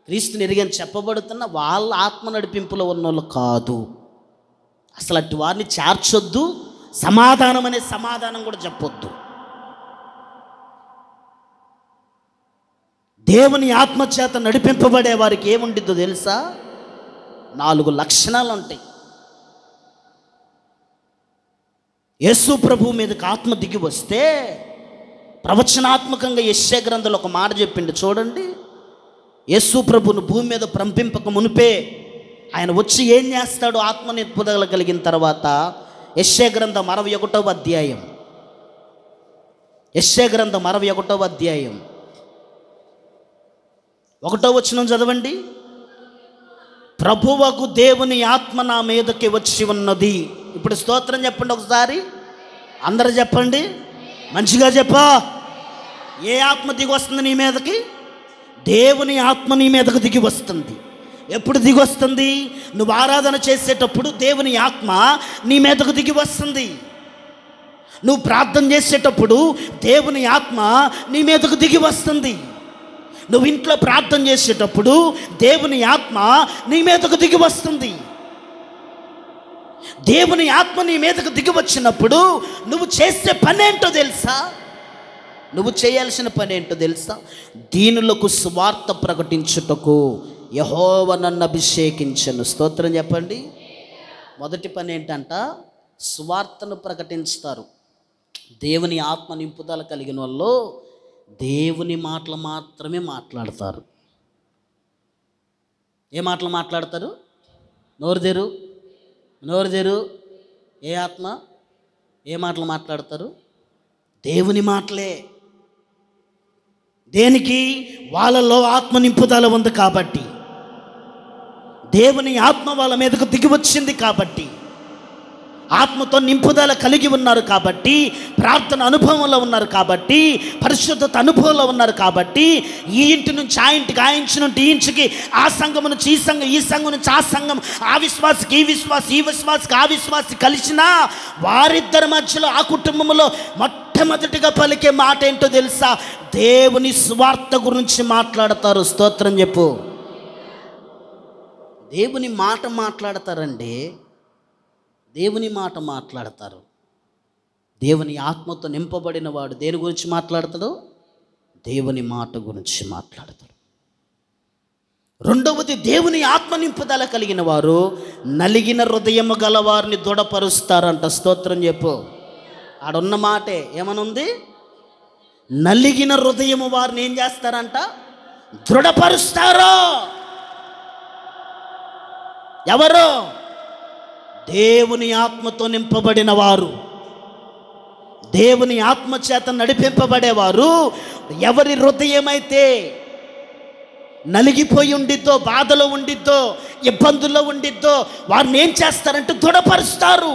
క్రీస్తుని ఎరిగని చెప్పబడుతున్న వాళ్ళ ఆత్మ నడిపింపులో ఉన్నోళ్ళు కాదు. అసలు అటు వారిని చేర్చొద్దు. సమాధానం అనే సమాధానం కూడా చెప్పొద్దు. దేవుని ఆత్మచేత నడిపింపబడే వారికి ఏముండిద్దో తెలుసా? 4 లక్షణాలు ఉంటాయి. యేసు ప్రభు మీదకి ఆత్మ దిగి వస్తే ప్రవచనాత్మకంగా యెషయా గ్రంథంలో ఒక మాట చెప్పిండు చూడండి. యేసు ప్రభును భూమి మీద పంపింపక మునిపే ఆయన వచ్చి ఏం చేస్తాడు? ఆత్మ నింపుదల కలిగిన తర్వాత యెషయా గ్రంథం 61వ అధ్యాయం, యెషయా గ్రంథం 61వ అధ్యాయం 1వ వచనం చదవండి. ప్రభువకు దేవుని ఆత్మ నా మీదకి వచ్చి ఉన్నది. ఇప్పుడు స్తోత్రం చెప్పండి ఒకసారి, అందరూ చెప్పండి, మంచిగా చెప్పా. ఏ ఆత్మ దిగి వస్తుంది నీ మీదకి? దేవుని ఆత్మ నీ మీదకు దిగి వస్తుంది. ఎప్పుడు దిగి వస్తుంది? నువ్వు ఆరాధన చేసేటప్పుడు దేవుని ఆత్మ నీ మీదకు దిగి వస్తుంది. నువ్వు ప్రార్థన చేసేటప్పుడు దేవుని ఆత్మ నీ మీదకు దిగి వస్తుంది. నువ్వు ఇంట్లో ప్రార్థన చేసేటప్పుడు దేవుని ఆత్మ నీ మీదకు దిగి వస్తుంది. దేవుని ఆత్మ నీ మీదకు దిగి వచ్చినప్పుడు నువ్వు చేసే పని ఏంటో తెలుసా? నువ్వు చేయాల్సిన పని ఏంటో తెలుసా? దీనులకు సువార్త ప్రకటించుటకు యెహోవా నన్ను అభిషేకించెను. స్తోత్రం చెప్పండి. మొదటి పని ఏంటంట? సువార్తను ప్రకటిస్తారు. దేవుని ఆత్మ నింపుదల కలిగిన వాళ్ళు దేవుని మాటలు మాత్రమే మాట్లాడతారు. ఏ మాటలు మాట్లాడతారు? నోరు తెరు. ఏ ఆత్మ ఏ మాటలు మాట్లాడతారు? దేవుని మాటలే. దేనికి? వాళ్ళలో ఆత్మ నింపుదల ఉంది కాబట్టి, దేవుని ఆత్మ వాళ్ళ మీదకు దిగి వచ్చింది కాబట్టి ఆత్మతో నింపుదల కలిగి ఉన్నారు కాబట్టి, ప్రార్థన అనుభవంలో ఉన్నారు కాబట్టి, పరిశుద్ధత అనుభవంలో ఉన్నారు కాబట్టి, ఈ ఇంటి నుంచి ఆ ఇంటికి, ఆ ఇంటి నుండి ఈ ఇంటికి, ఆ సంఘం నుంచి ఈ సంఘం, ఈ సంఘం నుంచి ఆ సంఘం, ఆ విశ్వాసకి ఈ విశ్వాసం, ఈ విశ్వాసకి ఆ విశ్వాసి కలిసిన వారిద్దరి మధ్యలో, ఆ కుటుంబంలో మొట్టమొదటిగా పలికే మాట ఏంటో తెలుసా? దేవుని స్వార్థ గురించి మాట్లాడతారు. స్తోత్రం చెప్పు. దేవుని మాట మాట్లాడతారండి. దేవుని మాట మాట్లాడతారు. దేవుని ఆత్మతో నింపబడిన వాడు దేని గురించి మాట్లాడతాడు? దేవుని మాట గురించి మాట్లాడతాడు. రెండవది, దేవుని ఆత్మ నింపుదల కలిగిన వారు నలిగిన హృదయము గల వారిని దృఢపరుస్తారంట. స్తోత్రం చెప్పు. ఆడున్న మాటే ఏమనుంది? నలిగిన హృదయము వారిని ఏం చేస్తారంట? దృఢపరుస్తారు. ఎవరు? దేవుని ఆత్మతో నింపబడిన వారు, దేవుని ఆత్మ చేత నడిపింపబడేవారు. ఎవరి హృదయమైతే నలిగిపోయి ఉండిద్దో, బాధలో ఉండిద్దో, ఇబ్బందుల్లో ఉండిద్దో, వారిని ఏం చేస్తారంటే దృఢపరుస్తారు.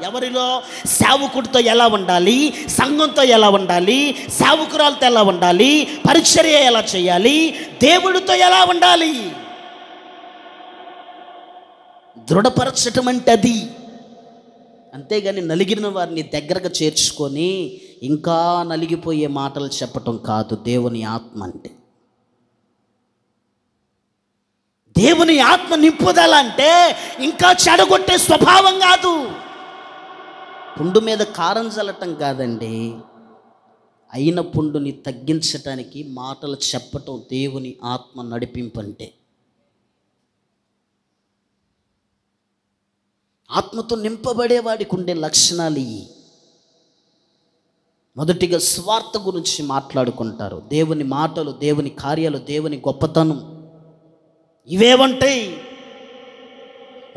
ఎవరిలో? సేవకుడితో ఎలా ఉండాలి, సంఘంతో ఎలా ఉండాలి, సేవకురాలతో ఎలా ఉండాలి, పరిచర్య ఎలా చేయాలి, దేవుడితో ఎలా ఉండాలి. దృఢపరచటం అంటే అది. అంతేగాని నలిగిన వారిని దగ్గరకు చేర్చుకొని ఇంకా నలిగిపోయే మాటలు చెప్పటం కాదు దేవుని ఆత్మ అంటే. దేవుని ఆత్మ నింపుదల అంటే ఇంకా చెడగొట్టే స్వభావం కాదు. పుండు మీద కారం చల్లటం కాదండి. అయిన పుండుని తగ్గించటానికి మాటలు చెప్పటం దేవుని ఆత్మ నడిపింపంటే. ఆత్మతో నింపబడేవాడికి ఉండే లక్షణాలు ఇవి. మొదటిగా స్వార్థ గురించి మాట్లాడుకుంటారు. దేవుని మాటలు, దేవుని కార్యాలు, దేవుని గొప్పతనం ఇవేవంటాయి.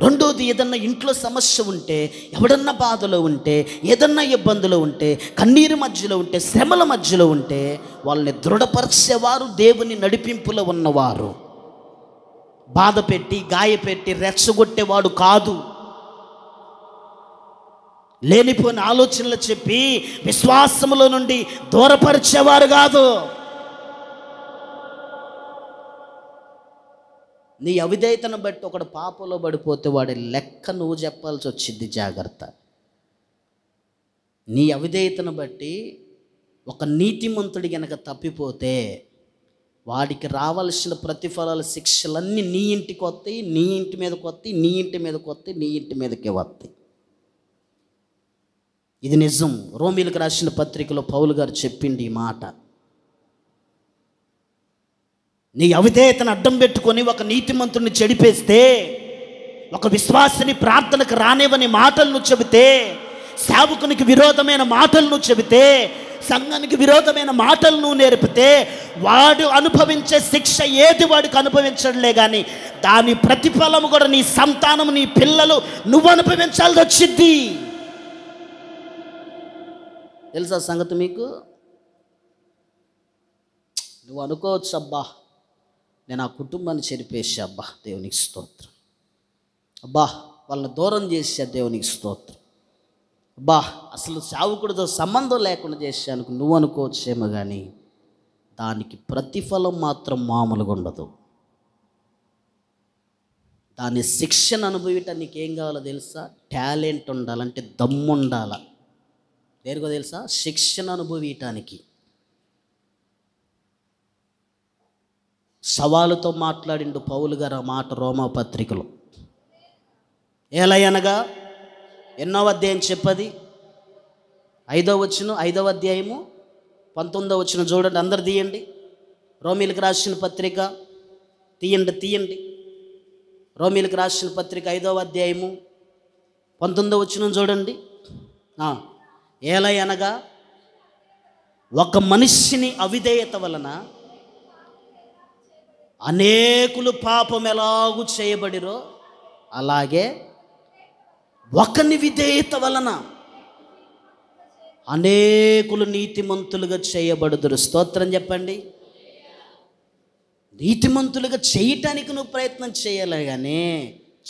రెండోది, ఏదన్నా ఇంట్లో సమస్య ఉంటే, ఎవడన్నా బాధలో ఉంటే, ఏదన్నా ఇబ్బందులో ఉంటే, కన్నీరు మధ్యలో ఉంటే, శ్రమల మధ్యలో ఉంటే వాళ్ళని దృఢపరిచేవారు దేవుని నడిపింపులో ఉన్నవారు. బాధ పెట్టి, గాయపెట్టి, రెచ్చగొట్టేవాడు కాదు. లేనిపోయిన ఆలోచనలు చెప్పి విశ్వాసములో నుండి దూరపరిచేవారు కాదు. నీ అవిధేయతను బట్టి ఒకడు పాపంలో పడిపోతే వాడి లెక్క నువ్వు చెప్పాల్సి వచ్చింది. జాగ్రత్త. నీ అవిధేయతను బట్టి ఒక నీతిమంతుడి గనక తప్పిపోతే వాడికి రావాల్సిన ప్రతిఫలాల శిక్షలన్నీ నీ ఇంటికి వస్తాయి, నీ ఇంటి మీదకి వస్తాయి, నీ ఇంటి మీదకి వస్తాయి, నీ ఇంటి మీదకే వస్తాయి. ఇది నిజం. రోమీలకు రాసిన పత్రికలో పౌలు గారు చెప్పింది ఈ మాట. నీ అవిధేయతను అడ్డం పెట్టుకొని ఒక నీతిమంతుడిని చెడిపేస్తే, ఒక విశ్వాసిని ప్రార్థనకు రానివని మాటలను చెబితే, సేవకునికి విరోధమైన మాటలను చెబితే, సంఘానికి విరోధమైన మాటలను నేర్పితే, వాడు అనుభవించే శిక్ష ఏది వాడికి అనుభవించడలే కానీ దాని ప్రతిఫలము కూడా నీ సంతానం, నీ పిల్లలు నువ్వు అనుభవించాల్సి వచ్చింది. తెలుసా సంగతి మీకు? నువ్వు అనుకోవచ్చు, అబ్బా నేను ఆ కుటుంబాన్ని చెరిపేసా, అబ్బా దేవునికి స్తోత్రం, అబ్బా వాళ్ళని దూరం చేసా దేవునికి స్తోత్రం, అబ్బా అసలు సేవకుడితో సంబంధం లేకుండా చేశాను నువ్వు అనుకోవచ్చేమో, కానీ దానికి ప్రతిఫలం మాత్రం మామూలుగా ఉండదు. దాని శిక్షను అనుభవించడానికి ఏం కావాలో తెలుసా? టాలెంట్ ఉండాలంటే దమ్ము ఉండాల. దేనికో తెలుసా? శిక్షణ అనుభవించటానికి. సవాలుతో మాట్లాడిండు పౌలు గారు ఆ మాట రోమా పత్రికలో. ఏలయనగా ఎన్నో అధ్యాయం చెప్పది? 5వ వచనం, 5వ అధ్యాయము 19వ వచనం చూడండి. అందరు తీయండి. రోమీలకు రాసిన పత్రిక తీయండి. రోమీలకు రాసిన పత్రిక 5వ అధ్యాయము 19వ వచనం చూడండి. ఏలయనగా ఒక మనిషిని అవిధేయత వలన అనేకులు పాపం ఎలాగూ చేయబడిరో, అలాగే ఒకని విధేయత వలన అనేకులు నీతిమంతులుగా చేయబడుదురు. స్తోత్రం చెప్పండి. నీతిమంతులుగా చేయటానికి నువ్వు ప్రయత్నం చేయాలి కానీ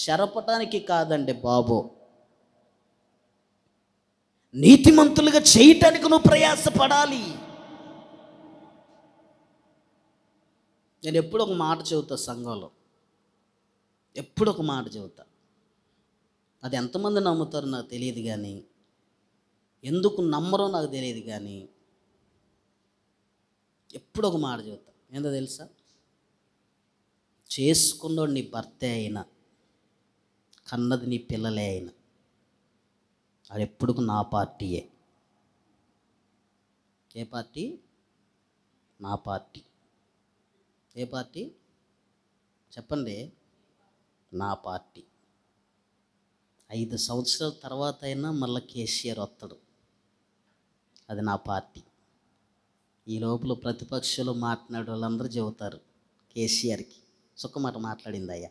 చెరపటానికి కాదండి బాబు. నీతిమంతులుగా చేయటానికి నువ్వు ప్రయాసపడాలి. నేను ఎప్పుడు ఒక మాట చెబుతా సంఘంలో, ఎప్పుడు ఒక మాట చెబుతా. అది ఎంతమంది నమ్ముతారో నాకు తెలియదు, కానీ ఎందుకు నమ్మరో నాకు తెలియదు, కానీ ఎప్పుడు ఒక మాట చెబుతా. ఏందో తెలుసా? చేసుకున్నోడు నీ భర్తే అయినా, కన్నది నీ పిల్లలే అయినా, అది ఎప్పుడు నా పార్టీయే. ఏ పార్టీ? నా పార్టీ. ఏ పార్టీ చెప్పండి? నా పార్టీ. 5 సంవత్సరాల తర్వాత అయినా మళ్ళీ కేసీఆర్ వస్తాడు, అది నా పార్టీ. ఈ లోపల ప్రతిపక్షంలో మాట్లాడే వాళ్ళందరూ చెబుతారు కేసీఆర్కి సుఖమాట మాట్లాడిందయ్యా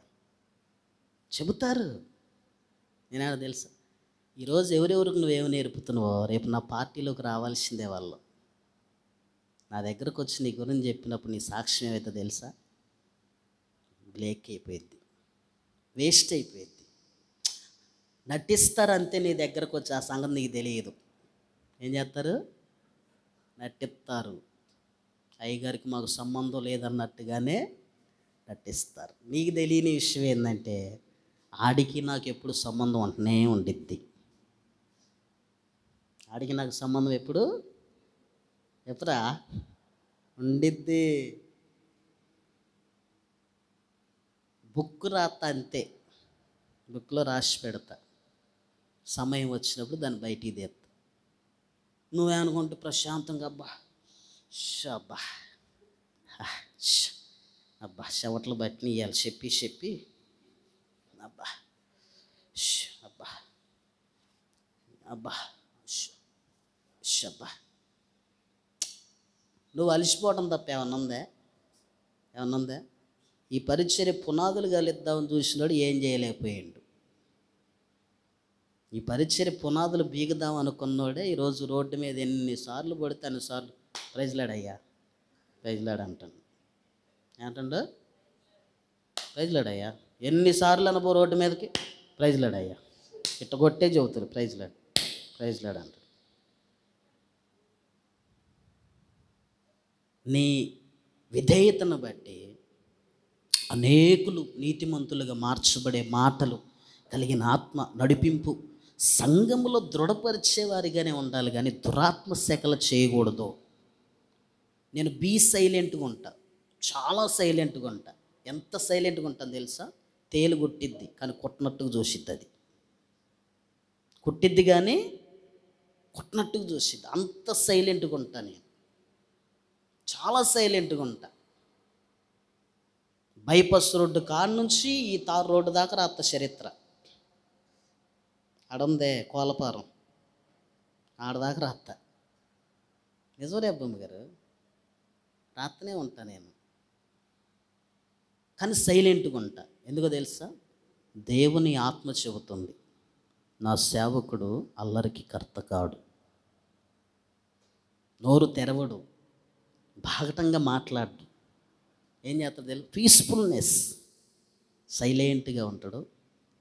చెబుతారు. నేనేదో తెలుసా, ఈరోజు ఎవరెవరికి నువ్వేమి నేర్పుతున్నావో రేపు నా పార్టీలోకి రావాల్సిందే. వాళ్ళు నా దగ్గరకు వచ్చి నీ గురించి చెప్పినప్పుడు నీ సాక్ష్యం ఏమైతే తెలుసా? బ్లేక్ అయిపోయింది, వేస్ట్ అయిపోయింది. నటిస్తారంతే. నీ దగ్గరకు వచ్చి ఆ సంగతి నీకు తెలియదు. ఏం చేస్తారు? నటిస్తారు. అయ్యగారికి మాకు సంబంధం లేదన్నట్టుగానే నటిస్తారు. నీకు తెలియని విషయం ఏంటంటే ఆడికి నాకు ఎప్పుడు సంబంధం ఉంటూనే ఉండిద్ది. ఆడికి నాకు సంబంధం ఎప్పుడా ఉండిద్ది. బుక్ రాస్తా అంతే, బుక్లో రాసి పెడతా. సమయం వచ్చినప్పుడు దాన్ని బయటికి తీస్తా. నువ్వేమనుకుంటే ప్రశాంతంగా అబ్బా అబ్బా అబ్బా చెవట్లు బట్టి ఇవ్వాలి చెప్పి అబ్బా అబ్బా అబ్బా అబ్బా నువ్వు అలసిపోవడం తప్ప ఏమన్నా ఉందా? ఈ పరిచర్య పునాదులు కలిద్దామని చూసినాడు, ఏం చేయలేకపోయాడు. ఈ పరిచర్య పునాదులు బీగుదాం అనుకున్నాడే ఈరోజు రోడ్డు మీద ఎన్నిసార్లు పడితే అన్నిసార్లు ప్రైజ్లాడయ్యా ప్రైజ్లాడు అంటాను. ఏంటండు? ప్రైజ్లాడయ్యా. ఎన్నిసార్లు అనుభవ రోడ్డు మీదకి ప్రైజ్లాడయ్యా ఇట్ట కొట్టే చెబుతారు ప్రైజ్లాడు అంటారు. నీ విధేయతను బట్టి అనేకులు నీతిమంతులుగా మార్చబడే మాటలు కలిగిన ఆత్మ నడిపింపు సంఘములో దృఢపరిచేవారిగానే ఉండాలి, కానీ దురాత్మ శాఖలు చేయకూడదు. నేను సైలెంట్గా ఉంటా, చాలా సైలెంట్గా ఉంటా. ఎంత సైలెంట్గా ఉంటాను తెలుసా? తేలు కొట్టిద్ది కానీ కొట్టినట్టుగా చూసిద్ది. అది కొట్టిద్ది కానీ కొట్టినట్టుగా చూసిద్ది. అంత సైలెంట్గా ఉంటా నేను, చాలా సైలెంట్గా ఉంటా. బైపాస్ రోడ్డు కాడ నుంచి ఈ తారు రోడ్డు దాకా రాత్త చరిత్ర ఆడుందే కోలపారం ఆడదాకా రాత్త. నిజమే అబ్బమ్మ గారు, రాత్తనే ఉంటా నేను, కానీ సైలెంట్గా ఉంటా. ఎందుకో తెలుసా? దేవుని ఆత్మ చెబుతుంది, నా సేవకుడు అల్లరికి కర్త కాడు, నోరు తెరవడు, బాగటంగా మాట్లాడు. ఏం చేస్తాడు తెలుసు? పీస్ఫుల్నెస్, సైలెంట్గా ఉంటాడు.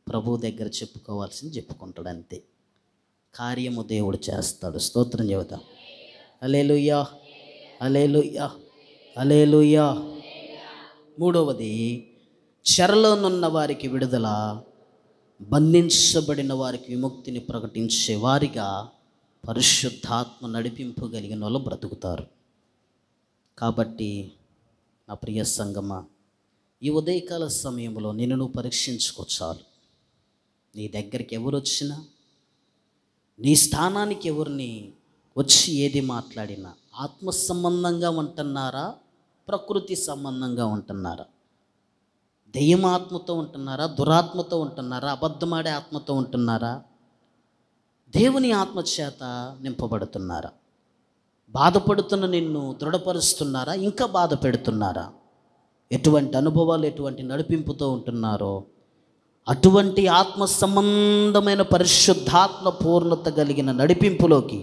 ప్రభు దగ్గర చెప్పుకోవాల్సింది చెప్పుకుంటాడు, అంతే. కార్యము దేవుడు చేస్తాడు. స్తోత్రం చెబుతాం. హల్లెలూయా హల్లెలూయా హల్లెలూయా. మూడవది, చెరలోనున్న వారికి విడుదల, బంధించబడిన వారికి విముక్తిని ప్రకటించే వారిగా పరిశుద్ధాత్మ నడిపింపు కలిగిన వాళ్ళు బ్రతుకుతారు. కాబట్టి నా ప్రియ సంగమా, ఈ ఉదయకాల సమయంలో నిన్ను నువ్వు పరీక్షించుకో చాలు. నీ దగ్గరికి ఎవరు వచ్చినా, నీ స్థానానికి ఎవరిని వచ్చి ఏది మాట్లాడినా ఆత్మ సంబంధంగా ఉంటున్నారా, ప్రకృతి సంబంధంగా ఉంటున్నారా, దెయ్యమాత్మతో ఉంటున్నారా, దురాత్మతో ఉంటున్నారా, అబద్ధమాడే ఆత్మతో ఉంటున్నారా, దేవుని ఆత్మ చేత నింపబడుతున్నారా, బాధపడుతున్న నిన్ను దృఢపరుస్తున్నారా, ఇంకా బాధ పెడుతున్నారా, ఎటువంటి అనుభవాలు ఎటువంటి నడిపింపుతో ఉంటున్నారో అటువంటి ఆత్మ సంబంధమైన పరిశుద్ధాత్మ పూర్ణత కలిగిన నడిపింపులోకి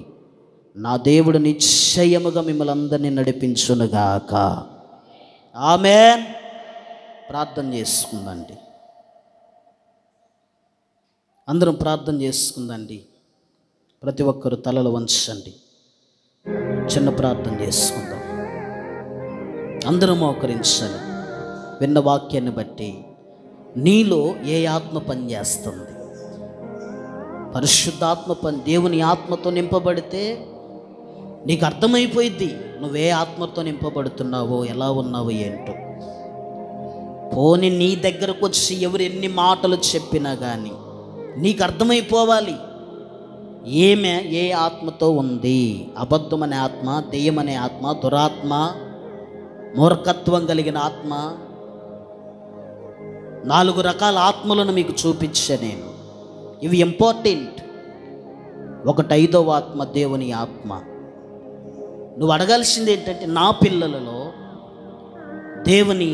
నా దేవుడు నిశ్చయముగా మిమ్మల్ని అందరినీ నడిపించునుగాక. ఆమేన్. ప్రార్థన చేసుకుందండి, అందరం ప్రార్థన చేసుకుందండి. ప్రతి ఒక్కరు తలలు వంచండి, చిన్న ప్రార్థన చేసుకుందాం. అందరూ మోకరించాలి. విన్న వాక్యాన్ని బట్టి నీలో ఏ ఆత్మ పనిచేస్తుంది? పరిశుద్ధాత్మ దేవుని ఆత్మతో నింపబడితే నీకు అర్థమైపోయిద్ది నువ్వే ఆత్మతో నింపబడుతున్నావో, ఎలా ఉన్నావో ఏంటో. పోనీ నీ దగ్గరకు వచ్చి ఎవరు ఎన్ని మాటలు చెప్పినా కానీ నీకు అర్థమైపోవాలి ఏ ఆత్మతో ఉంది. అబద్ధం అనే ఆత్మ, దెయ్యం అనే ఆత్మ, దురాత్మ, మూర్ఖత్వం కలిగిన ఆత్మ. 4 రకాల ఆత్మలను మీకు చూపించా నేను. ఇవి ఇంపార్టెంట్. ఒకటి 5వ ఆత్మ, దేవుని ఆత్మ. నువ్వు అడగాల్సింది ఏంటంటే, నా పిల్లలలో దేవుని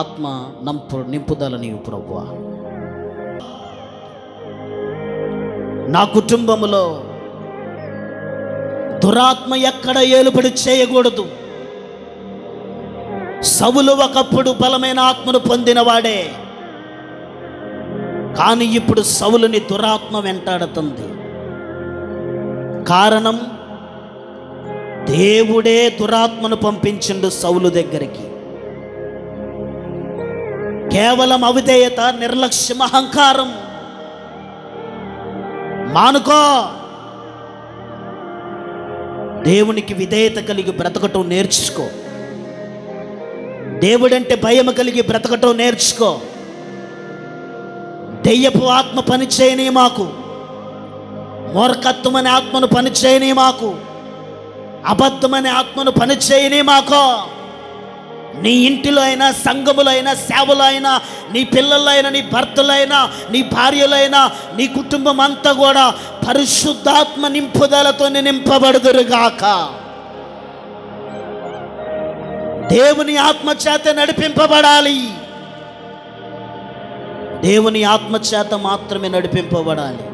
ఆత్మ నింపుదల నీవు ప్రభువా. నా కుటుంబంలో దురాత్మ ఎక్కడ ఏలుబడి చేయకూడదు. సౌలు ఒకప్పుడు బలమైన ఆత్మను పొందినవాడే, కానీ ఇప్పుడు సౌలుని దురాత్మ వెంటాడుతుంది. కారణం, దేవుడే దురాత్మను పంపించిండు సౌలు దగ్గరికి. కేవలం అవిధేయత, నిర్లక్ష్యం, అహంకారం మానుకో. దేవునికి విధేయత కలిగి బ్రతకటం నేర్చుకో. దేవుడంటే భయం కలిగి బ్రతకటం నేర్చుకో. దెయ్యపు ఆత్మ పని చేయని మాకు, మూర్ఖత్వం అనే ఆత్మను పని చేయని మాకు, అబద్ధం అనే ఆత్మను పని చేయని మాకు. నీ ఇంటిలో అయినా, సంఘములో అయినా, సేవలో అయినా, నీ పిల్లల్లో అయినా, నీ భర్తలో అయినా, నీ భార్యలో అయినా, నీ కుటుంబం అంతా కూడా పరిశుద్ధాత్మ నింపుదలతో నింపబడుదురుగాక. దేవుని ఆత్మ చేత నడిపింపబడాలి. దేవుని ఆత్మ చేత మాత్రమే నడిపింపబడాలి.